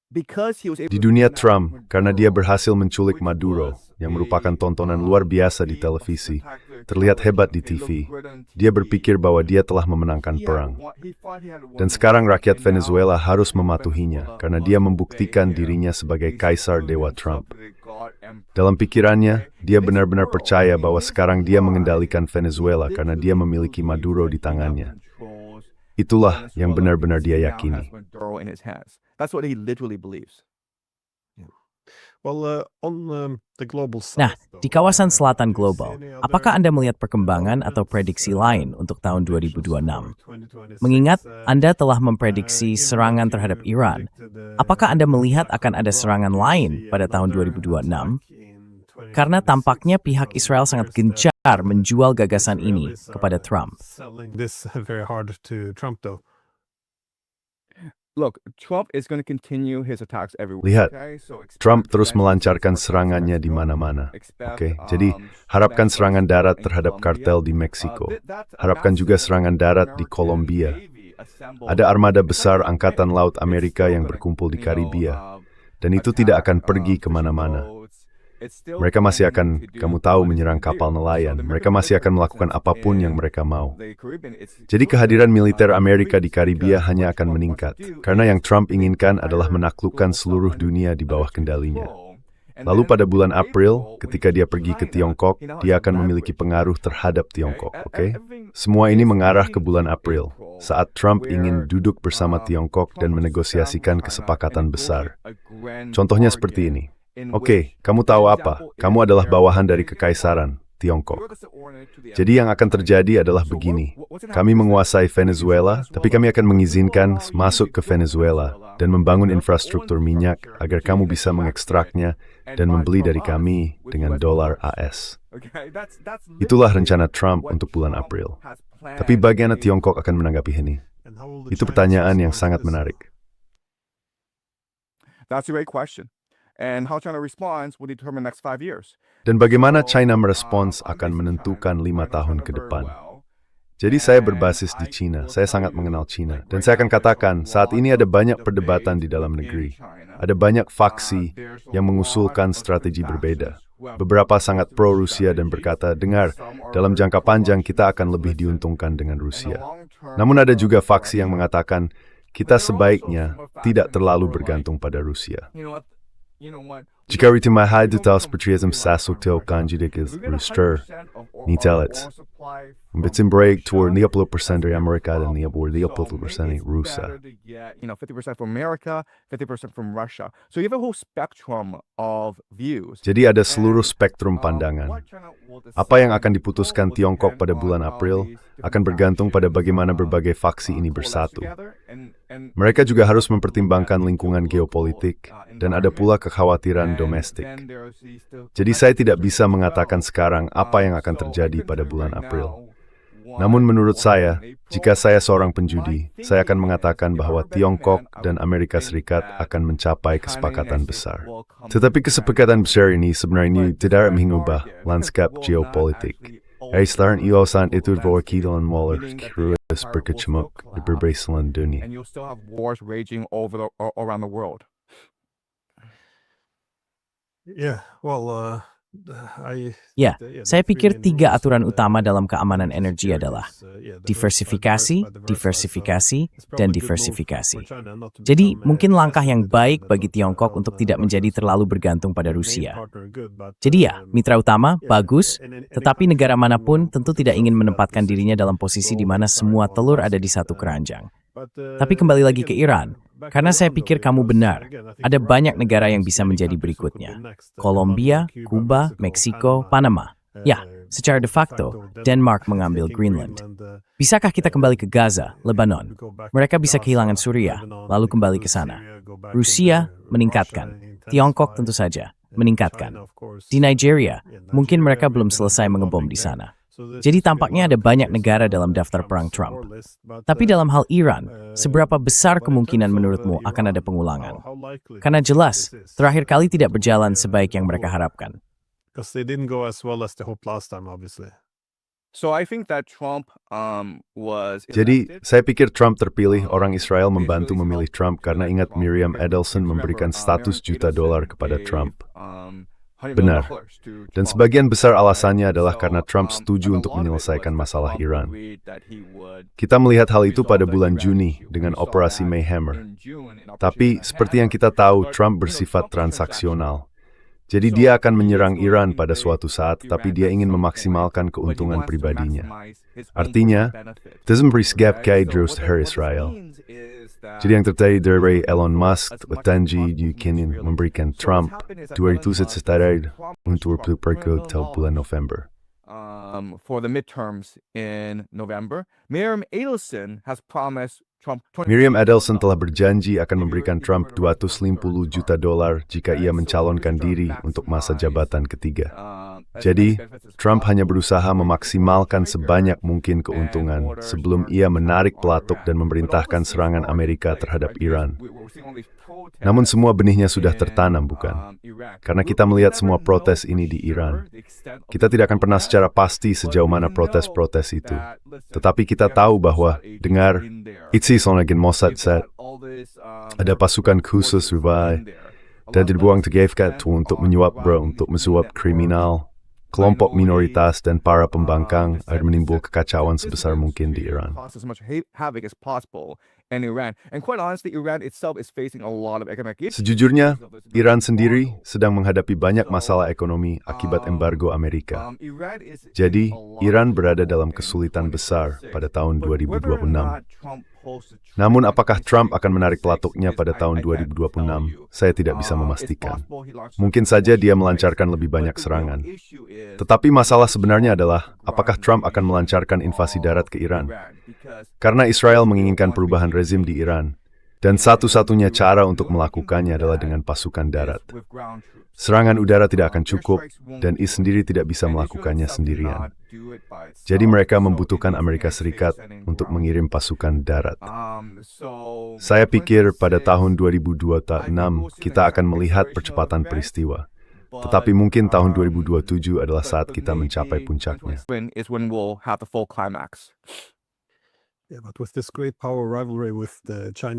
C: because he was able
B: Di
C: to
B: dunia
C: kidnap
B: Trump, karena dia
C: Maduro,
B: berhasil menculik
C: which
B: Maduro,
C: was
B: yang
C: a,
B: merupakan tontonan luar biasa di televisi,
C: spectacular
B: terlihat hebat di
C: television. It
B: TV.
C: looked good on
B: Dia
C: TV.
B: berpikir bahwa dia telah memenangkan
C: He had
B: perang.
C: he thought he had won
B: Dan
C: the
B: sekarang
C: war,
B: rakyat
C: and now
B: Venezuela harus
C: people of
B: mematuhinya
C: Venezuela
B: karena
C: must
B: dia
C: obey
B: membuktikan
C: him.
B: dirinya sebagai
C: He's
B: kaisar
C: proved
B: Dewa
C: himself
B: Trump.
C: to be God emperor.
B: Dalam pikirannya, dia
C: In his
B: benar-benar
C: world,
B: percaya
C: in
B: bahwa
C: his
B: sekarang dia
C: mind,
B: mengendalikan
C: he
B: Venezuela karena dia
C: literally
B: memiliki
C: believes
B: Maduro
C: that
B: di
C: he now
B: tangannya.
C: controls
B: Itulah yang
C: Venezuela
B: benar-benar
C: because
B: dia
C: he now
B: yakini.
C: has Maduro in his hands. That's what he literally believes.
D: Well, on the global
A: Nah,
D: south, though,
A: di kawasan
D: do
A: selatan
D: you see
A: global,
D: any other
A: apakah Anda melihat perkembangan atau
D: developments,
A: prediksi lain untuk tahun
D: predictions
A: 2026?
D: for 2026?
A: Mengingat Anda telah memprediksi
D: Given
A: serangan
D: that
A: terhadap
D: you
A: Iran,
D: predicted,
A: apakah Anda melihat
D: attack
A: akan
D: on
A: ada
D: Iran,
A: serangan
D: do you
A: lain
D: see
A: pada tahun
D: another
A: 2026?
D: attack in
A: Karena
D: 2026?
A: tampaknya pihak
D: Because it
A: Israel sangat
D: appears that,
A: gencar menjual gagasan ini
D: Israelis
A: kepada
D: are
A: Trump.
D: selling this very hard to Trump, though.
C: Look, Trump is going to continue his attacks everywhere.
B: Lihat,
C: Okay? So expect
B: Trump terus
C: sanctions
B: melancarkan
C: for
B: serangannya di
C: Mexico.
B: mana-mana.
C: Expect,
B: Oke, jadi harapkan
C: sanctions
B: serangan darat
C: in
B: terhadap
C: Colombia.
B: kartel di Meksiko.
C: That's a
B: Harapkan juga
C: massive
B: serangan darat di
C: American
B: Kolombia.
C: Navy assembled.
B: Ada armada
C: It's not
B: besar
C: gonna
B: Angkatan
C: win.
B: Laut
C: It's
B: Amerika
C: still
B: yang
C: gonna,
B: berkumpul di
C: you know,
B: Karibia. Dan itu tidak akan pergi kemana-mana. Mereka masih akan, kamu tahu, menyerang kapal nelayan. Mereka masih akan melakukan apapun yang mereka mau. Jadi kehadiran militer Amerika di Karibia hanya akan meningkat. Karena yang Trump inginkan adalah menaklukkan seluruh dunia di bawah kendalinya. Lalu pada bulan April, ketika dia pergi ke Tiongkok, dia akan memiliki pengaruh terhadap Tiongkok, oke? Semua ini mengarah ke bulan April, saat Trump ingin duduk bersama Tiongkok dan menegosiasikan kesepakatan besar. Contohnya seperti ini. Oke, kamu tahu apa? Kamu adalah bawahan dari kekaisaran, Tiongkok. Jadi yang akan terjadi adalah begini. Kami menguasai Venezuela, tapi kami akan mengizinkan masuk ke Venezuela dan membangun infrastruktur minyak agar kamu bisa mengekstraknya dan membeli dari kami dengan dolar AS. Itulah rencana Trump untuk bulan April. Tapi bagaimana Tiongkok akan menanggapi ini?
D: And how will the
B: Itu
D: Chinese
B: pertanyaan yang
D: respond
B: sangat
D: to this?
B: menarik.
C: That's a great question. And how China responds will determine next 5 years.
B: Dan bagaimana China merespons akan menentukan 5 tahun ke depan. Jadi saya berbasis di China, saya sangat mengenal China. Dan saya akan katakan, saat ini ada banyak perdebatan di dalam negeri. Ada banyak faksi yang mengusulkan strategi berbeda. Beberapa sangat pro-Rusia dan berkata, dengar, dalam jangka panjang kita akan lebih diuntungkan dengan Rusia. Namun ada juga faksi yang mengatakan, kita sebaiknya tidak terlalu bergantung pada Rusia. Jika ritmahai detail patriotism sasuktil kanjidik is rooster, nitelets. Mbitsin break toward 50% dari Amerika dan 50% dari Rusia.
C: 50% from America, 50% from Russia. So you have a whole spectrum of views.
B: Jadi ada seluruh spektrum pandangan. Apa yang akan diputuskan Tiongkok pada bulan April akan bergantung pada bagaimana berbagai faksi ini bersatu. Mereka juga harus mempertimbangkan lingkungan geopolitik, dan ada pula kekhawatiran domestik. Jadi saya tidak bisa mengatakan sekarang apa yang akan terjadi pada bulan April. Namun menurut saya, jika saya seorang penjudi, saya akan mengatakan bahwa Tiongkok dan Amerika Serikat akan mencapai kesepakatan besar. Tetapi kesepakatan besar ini sebenarnya tidak mengubah lanskap geopolitik. Selain iwasan itu berwakilan walau kirus berkecamuk di berbagai selain dunia.
C: And you'll still have wars raging around the world.
D: Yeah, well,
A: Ya, saya pikir 3 aturan utama dalam keamanan energi adalah diversifikasi, diversifikasi, dan diversifikasi. Jadi, mungkin langkah yang baik bagi Tiongkok untuk tidak menjadi terlalu bergantung pada Rusia. Jadi ya, mitra utama, bagus, tetapi negara manapun tentu tidak ingin menempatkan dirinya dalam posisi di mana semua telur ada di satu keranjang. Tapi kembali lagi ke Iran, Karena saya pikir kamu benar. Ada banyak negara yang bisa menjadi berikutnya. Kolombia, Kuba, Meksiko, Panama. Ya, secara de facto, Denmark mengambil Greenland. Bisakah kita kembali ke Gaza, Lebanon? Mereka bisa kehilangan Suriah, lalu kembali ke sana. Rusia meningkatkan. Tiongkok tentu saja meningkatkan. Di Nigeria, mungkin mereka belum selesai mengebom di sana. Jadi tampaknya ada banyak negara dalam daftar perang Trump. Tapi dalam hal Iran, seberapa besar kemungkinan menurutmu akan ada pengulangan? Karena jelas, terakhir kali tidak berjalan sebaik yang mereka harapkan.
D: Because they didn't go as well as they hoped last time, obviously.
C: So I think that Trump was
B: Jadi, saya pikir Trump terpilih, orang Israel membantu memilih Trump karena ingat Miriam Edelson memberikan $100 juta kepada Trump. Benar. Dan sebagian besar alasannya adalah karena Trump setuju untuk menyelesaikan masalah Iran. Kita melihat hal itu pada bulan Juni dengan Operasi Mayhammer. Tapi, seperti yang kita tahu, Trump bersifat transaksional. Jadi dia akan menyerang Iran pada suatu saat, tapi dia ingin memaksimalkan keuntungan pribadinya. Artinya, Tism-Prisgap Kaidros Her Israel. Jadi yang terjadi dari Elon Musk, Tanji Yukinin memberikan Trump 200 setara untuk pergi ke bulan November.
C: For the midterms in November, Miriam Edelson has promised Trump
B: Miriam Edelson telah berjanji akan memberikan Trump $250 juta jika ia mencalonkan diri untuk masa jabatan ketiga. Jadi, Trump hanya berusaha memaksimalkan sebanyak mungkin keuntungan sebelum ia menarik pelatuk dan memerintahkan serangan Amerika terhadap Iran. Namun semua benihnya sudah tertanam, bukan? Karena kita melihat semua protes ini di Iran. Kita tidak akan pernah secara pasti sejauh mana protes-protes itu. Tetapi kita tahu bahwa, dengar, Itzi Sonagin Mossad said, ada pasukan khusus Rubai, dan dibuang ke GFK untuk untuk menyuap kriminal, kelompok minoritas dan para pembangkang agar menimbul kekacauan sebesar mungkin di Iran. Sejujurnya, Iran sendiri sedang menghadapi banyak masalah ekonomi akibat embargo Amerika. Jadi, Iran berada dalam kesulitan besar pada tahun 2026. Namun apakah Trump akan menarik pelatuknya pada tahun 2026? Saya tidak bisa memastikan. Mungkin saja dia melancarkan lebih banyak serangan. Tetapi masalah sebenarnya adalah, apakah Trump akan melancarkan invasi darat ke Iran? Karena Israel menginginkan perubahan rezim di Iran, dan satu-satunya cara untuk melakukannya adalah dengan pasukan darat. Serangan udara tidak akan cukup, dan Is sendiri tidak bisa melakukannya sendirian. Jadi mereka membutuhkan Amerika Serikat untuk mengirim pasukan darat. Saya pikir pada tahun 2026 kita akan melihat percepatan peristiwa. Tetapi mungkin tahun 2027 adalah saat kita mencapai puncaknya.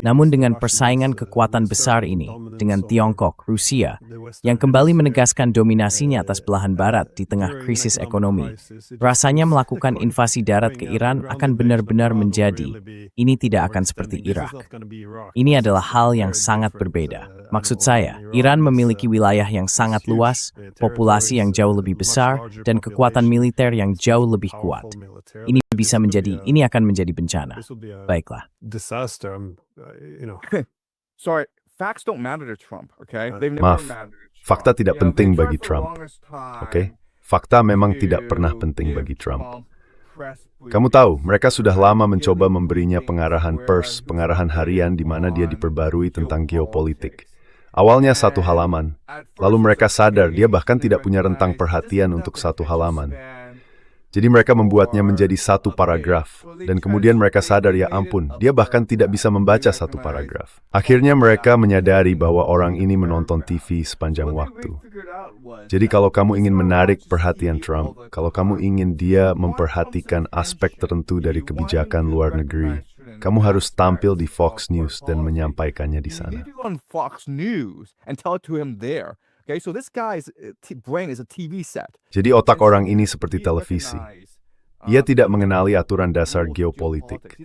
A: Namun dengan persaingan kekuatan besar ini, dengan Tiongkok, Rusia, yang kembali menegaskan dominasinya atas belahan barat di tengah krisis ekonomi, rasanya melakukan invasi darat ke Iran akan benar-benar menjadi, ini tidak akan seperti Irak. Ini adalah hal yang sangat berbeda. Maksud saya, Iran memiliki wilayah yang sangat luas, populasi yang jauh lebih besar, dan kekuatan militer yang jauh lebih kuat. Ini akan menjadi bencana. Baiklah.
C: Sorry, facts don't matter to Trump, okay?
B: Maaf, fakta tidak penting bagi Trump. Oke? Fakta memang tidak pernah penting bagi Trump. Kamu tahu, mereka sudah lama mencoba memberinya pengarahan harian di mana dia diperbarui tentang geopolitik. Awalnya 1 halaman, lalu mereka sadar dia bahkan tidak punya rentang perhatian untuk 1 halaman. Jadi mereka membuatnya menjadi 1 paragraf, dan kemudian mereka sadar, ya ampun, dia bahkan tidak bisa membaca 1 paragraf. Akhirnya mereka menyadari bahwa orang ini menonton TV sepanjang waktu. Jadi kalau kamu ingin menarik perhatian Trump, kalau kamu ingin dia memperhatikan aspek tertentu dari kebijakan luar negeri, kamu harus tampil di Fox News dan menyampaikannya di sana.
C: Okay, so this guy's brain is a TV set.
B: Jadi otak orang ini seperti televisi. Ia tidak mengenali aturan dasar geopolitik.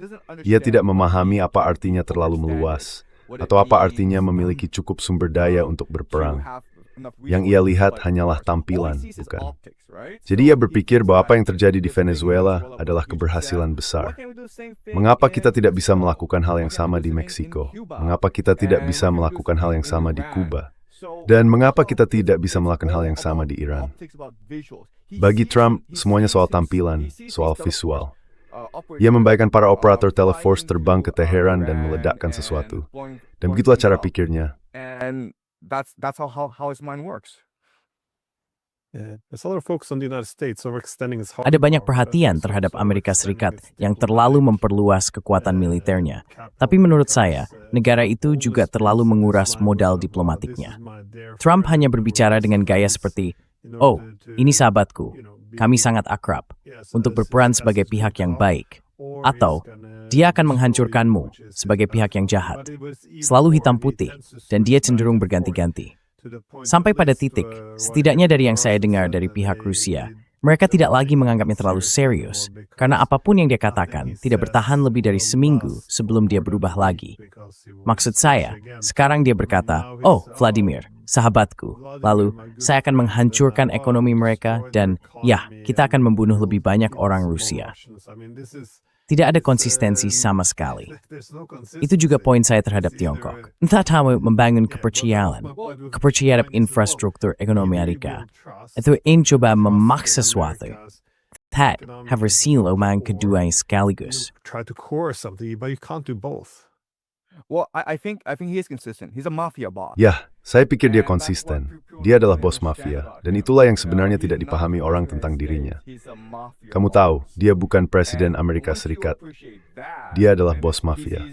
B: Ia tidak memahami apa artinya terlalu meluas, atau apa artinya memiliki cukup sumber daya untuk berperang. Yang ia lihat hanyalah tampilan, bukan. Jadi ia berpikir bahwa apa yang terjadi di Venezuela adalah keberhasilan besar. Mengapa kita tidak bisa melakukan hal yang sama di Meksiko? Mengapa kita tidak bisa melakukan hal yang sama di Kuba? Dan mengapa kita tidak bisa melakukan hal yang sama di Iran? Bagi Trump, semuanya soal tampilan, soal visual. Ia membayangkan para operator teleforce terbang ke Teheran dan meledakkan sesuatu. Dan begitulah cara pikirnya.
C: And that's how his mind works.
D: Yeah, there's a lot of focus on the United States overextending its hard
A: Ada banyak
D: power,
A: perhatian terhadap Amerika Serikat yang terlalu memperluas kekuatan militernya. Tapi menurut saya, negara itu juga terlalu menguras modal diplomatiknya. Trump hanya berbicara dengan gaya seperti, "Oh, ini sahabatku, kami sangat akrab," untuk berperan sebagai pihak yang baik. Atau, dia akan menghancurkanmu sebagai pihak yang jahat. Selalu hitam putih, dan dia cenderung berganti-ganti. Sampai pada titik, setidaknya dari yang saya dengar dari pihak Rusia, mereka tidak lagi menganggapnya terlalu serius, karena apapun yang dia katakan tidak bertahan lebih dari seminggu sebelum dia berubah lagi. Maksud saya, sekarang dia berkata, "Oh, Vladimir, sahabatku, lalu saya akan menghancurkan ekonomi mereka dan, ya, kita akan membunuh lebih banyak orang Rusia." Tidak ada konsistensi sama sekali. Itu juga poin saya terhadap Tiongkok. Entah tahu membangun kepercayaan terhadap infrastruktur ekonomi Amerika, atau ingin coba memaksa sesuatu. That harus siluman keduanya sekaligus.
D: Try to coerce something, but you can't do both.
C: Well, I think he is consistent. He's a mafia boss.
B: Ya, saya pikir dia konsisten. Dia adalah bos mafia, dan itulah yang sebenarnya tidak dipahami orang tentang dirinya. Kamu tahu, dia bukan Presiden Amerika Serikat. Dia adalah bos mafia.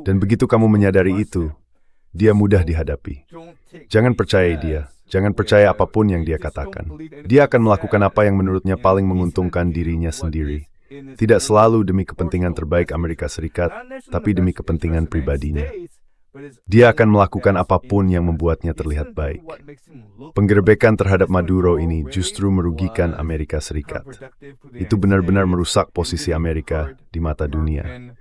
B: Dan begitu kamu menyadari itu, dia mudah dihadapi. Jangan percayai dia. Jangan percaya apapun yang dia katakan. Dia akan melakukan apa yang menurutnya paling menguntungkan dirinya sendiri. Tidak selalu demi kepentingan terbaik Amerika Serikat, tapi demi kepentingan pribadinya. Dia akan melakukan apapun yang membuatnya terlihat baik. Penggerebekan terhadap Maduro ini justru merugikan Amerika Serikat. Itu benar-benar merusak posisi Amerika di mata dunia.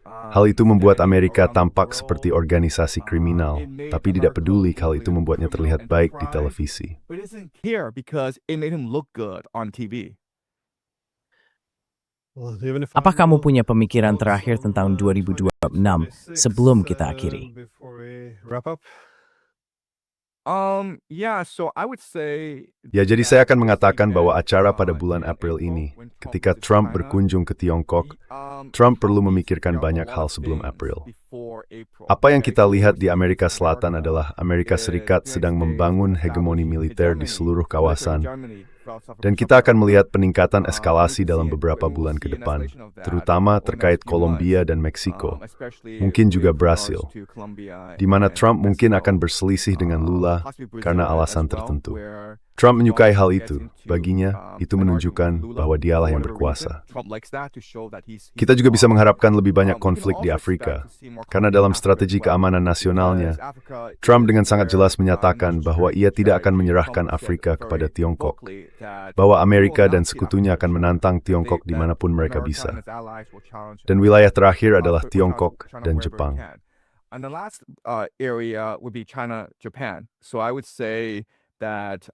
B: Hal itu membuat Amerika tampak seperti organisasi kriminal, tapi tidak peduli hal itu membuatnya terlihat baik di televisi.
C: But it isn't here because it made him look good on TV.
A: Apa kamu punya pemikiran terakhir tentang 2026 sebelum kita akhiri?
C: Yeah, so I would say
B: Ya, jadi saya akan mengatakan bahwa acara pada bulan April ini, ketika Trump berkunjung ke Tiongkok, Trump perlu memikirkan banyak hal sebelum April. Apa yang kita lihat di Amerika Selatan adalah Amerika Serikat sedang membangun hegemoni militer di seluruh kawasan. Dan kita akan melihat peningkatan eskalasi dalam beberapa bulan ke depan, terutama terkait Kolombia dan Meksiko, mungkin juga Brasil, di mana Trump mungkin akan berselisih dengan Lula karena alasan tertentu. Trump menyukai hal itu. Baginya, itu menunjukkan bahwa dialah yang berkuasa. Kita juga bisa mengharapkan lebih banyak konflik di Afrika, karena dalam strategi keamanan nasionalnya, Trump dengan sangat jelas menyatakan bahwa ia tidak akan menyerahkan Afrika kepada Tiongkok, bahwa Amerika dan sekutunya akan menantang Tiongkok dimanapun mereka bisa. Dan wilayah terakhir adalah Tiongkok dan Jepang.
C: And the last area would be China, Japan. So I would say that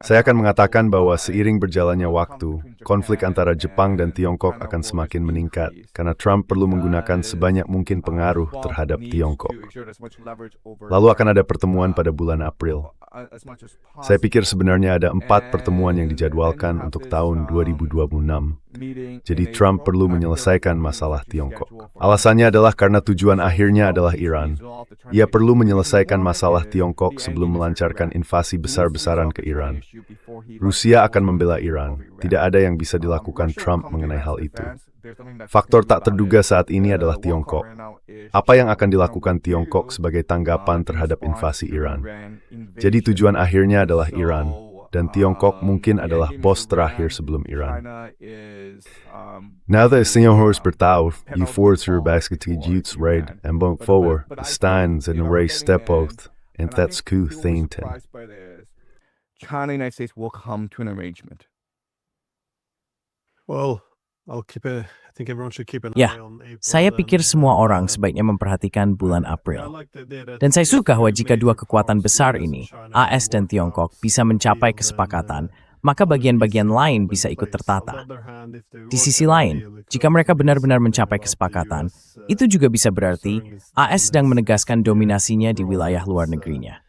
B: Saya akan mengatakan bahwa seiring berjalannya waktu, konflik antara Jepang dan Tiongkok akan semakin meningkat, karena Trump perlu menggunakan sebanyak mungkin pengaruh terhadap Tiongkok. Lalu akan ada pertemuan pada bulan April. Saya pikir sebenarnya ada 4 pertemuan yang dijadwalkan untuk tahun 2026. Jadi Trump perlu menyelesaikan masalah Tiongkok. Alasannya adalah karena tujuan akhirnya adalah Iran. Ia perlu menyelesaikan masalah Tiongkok sebelum melancarkan invasi besar-besaran ke Iran. Rusia akan membela Iran. Tidak ada yang bisa dilakukan Trump mengenai hal itu. Faktor tak terduga saat ini adalah Tiongkok. Apa yang akan dilakukan Tiongkok sebagai tanggapan terhadap invasi Iran? Jadi tujuan akhirnya adalah Iran. Dan Tiongkok mungkin adalah bos terakhir sebelum Iran. Now that senhores bertahu, you forward through basket jutes raid and bump forward, the steins and race step oath, and that's coup thinten.
C: China and the United States will come to an arrangement.
D: Well, I think everyone should keep an
A: Ya,
D: eye on April
A: saya
D: and,
A: pikir semua orang sebaiknya memperhatikan bulan
D: I
A: April.
D: like the idea that
A: Dan saya suka bahwa jika dua
D: major
A: kekuatan
D: powers,
A: besar
D: US and
A: ini,
D: China,
A: AS dan
D: work
A: Tiongkok,
D: out
A: bisa mencapai
D: deal, then,
A: kesepakatan, maka bagian-bagian lain bisa ikut tertata. Di sisi lain, jika mereka benar-benar mencapai kesepakatan, itu juga bisa berarti AS sedang menegaskan dominasinya di wilayah luar negerinya.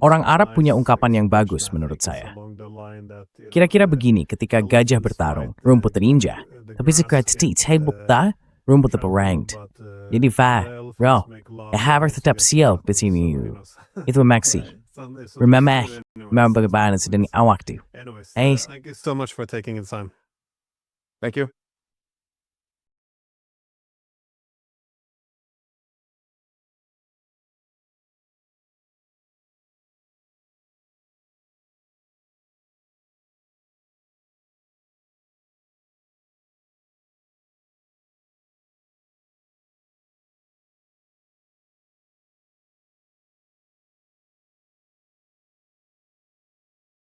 A: Orang Arab punya ungkapan yang bagus menurut saya. Kira-kira begini ketika gajah bertarung, rumput terinjak. Tapi sekat tebukta, rumput terperangd. Jadi roh, harus tetap sial besini. Itu maksi. Remember, bagaimana sedang awak tu.
D: Anyways, thank you so much for taking the time.
C: Thank you.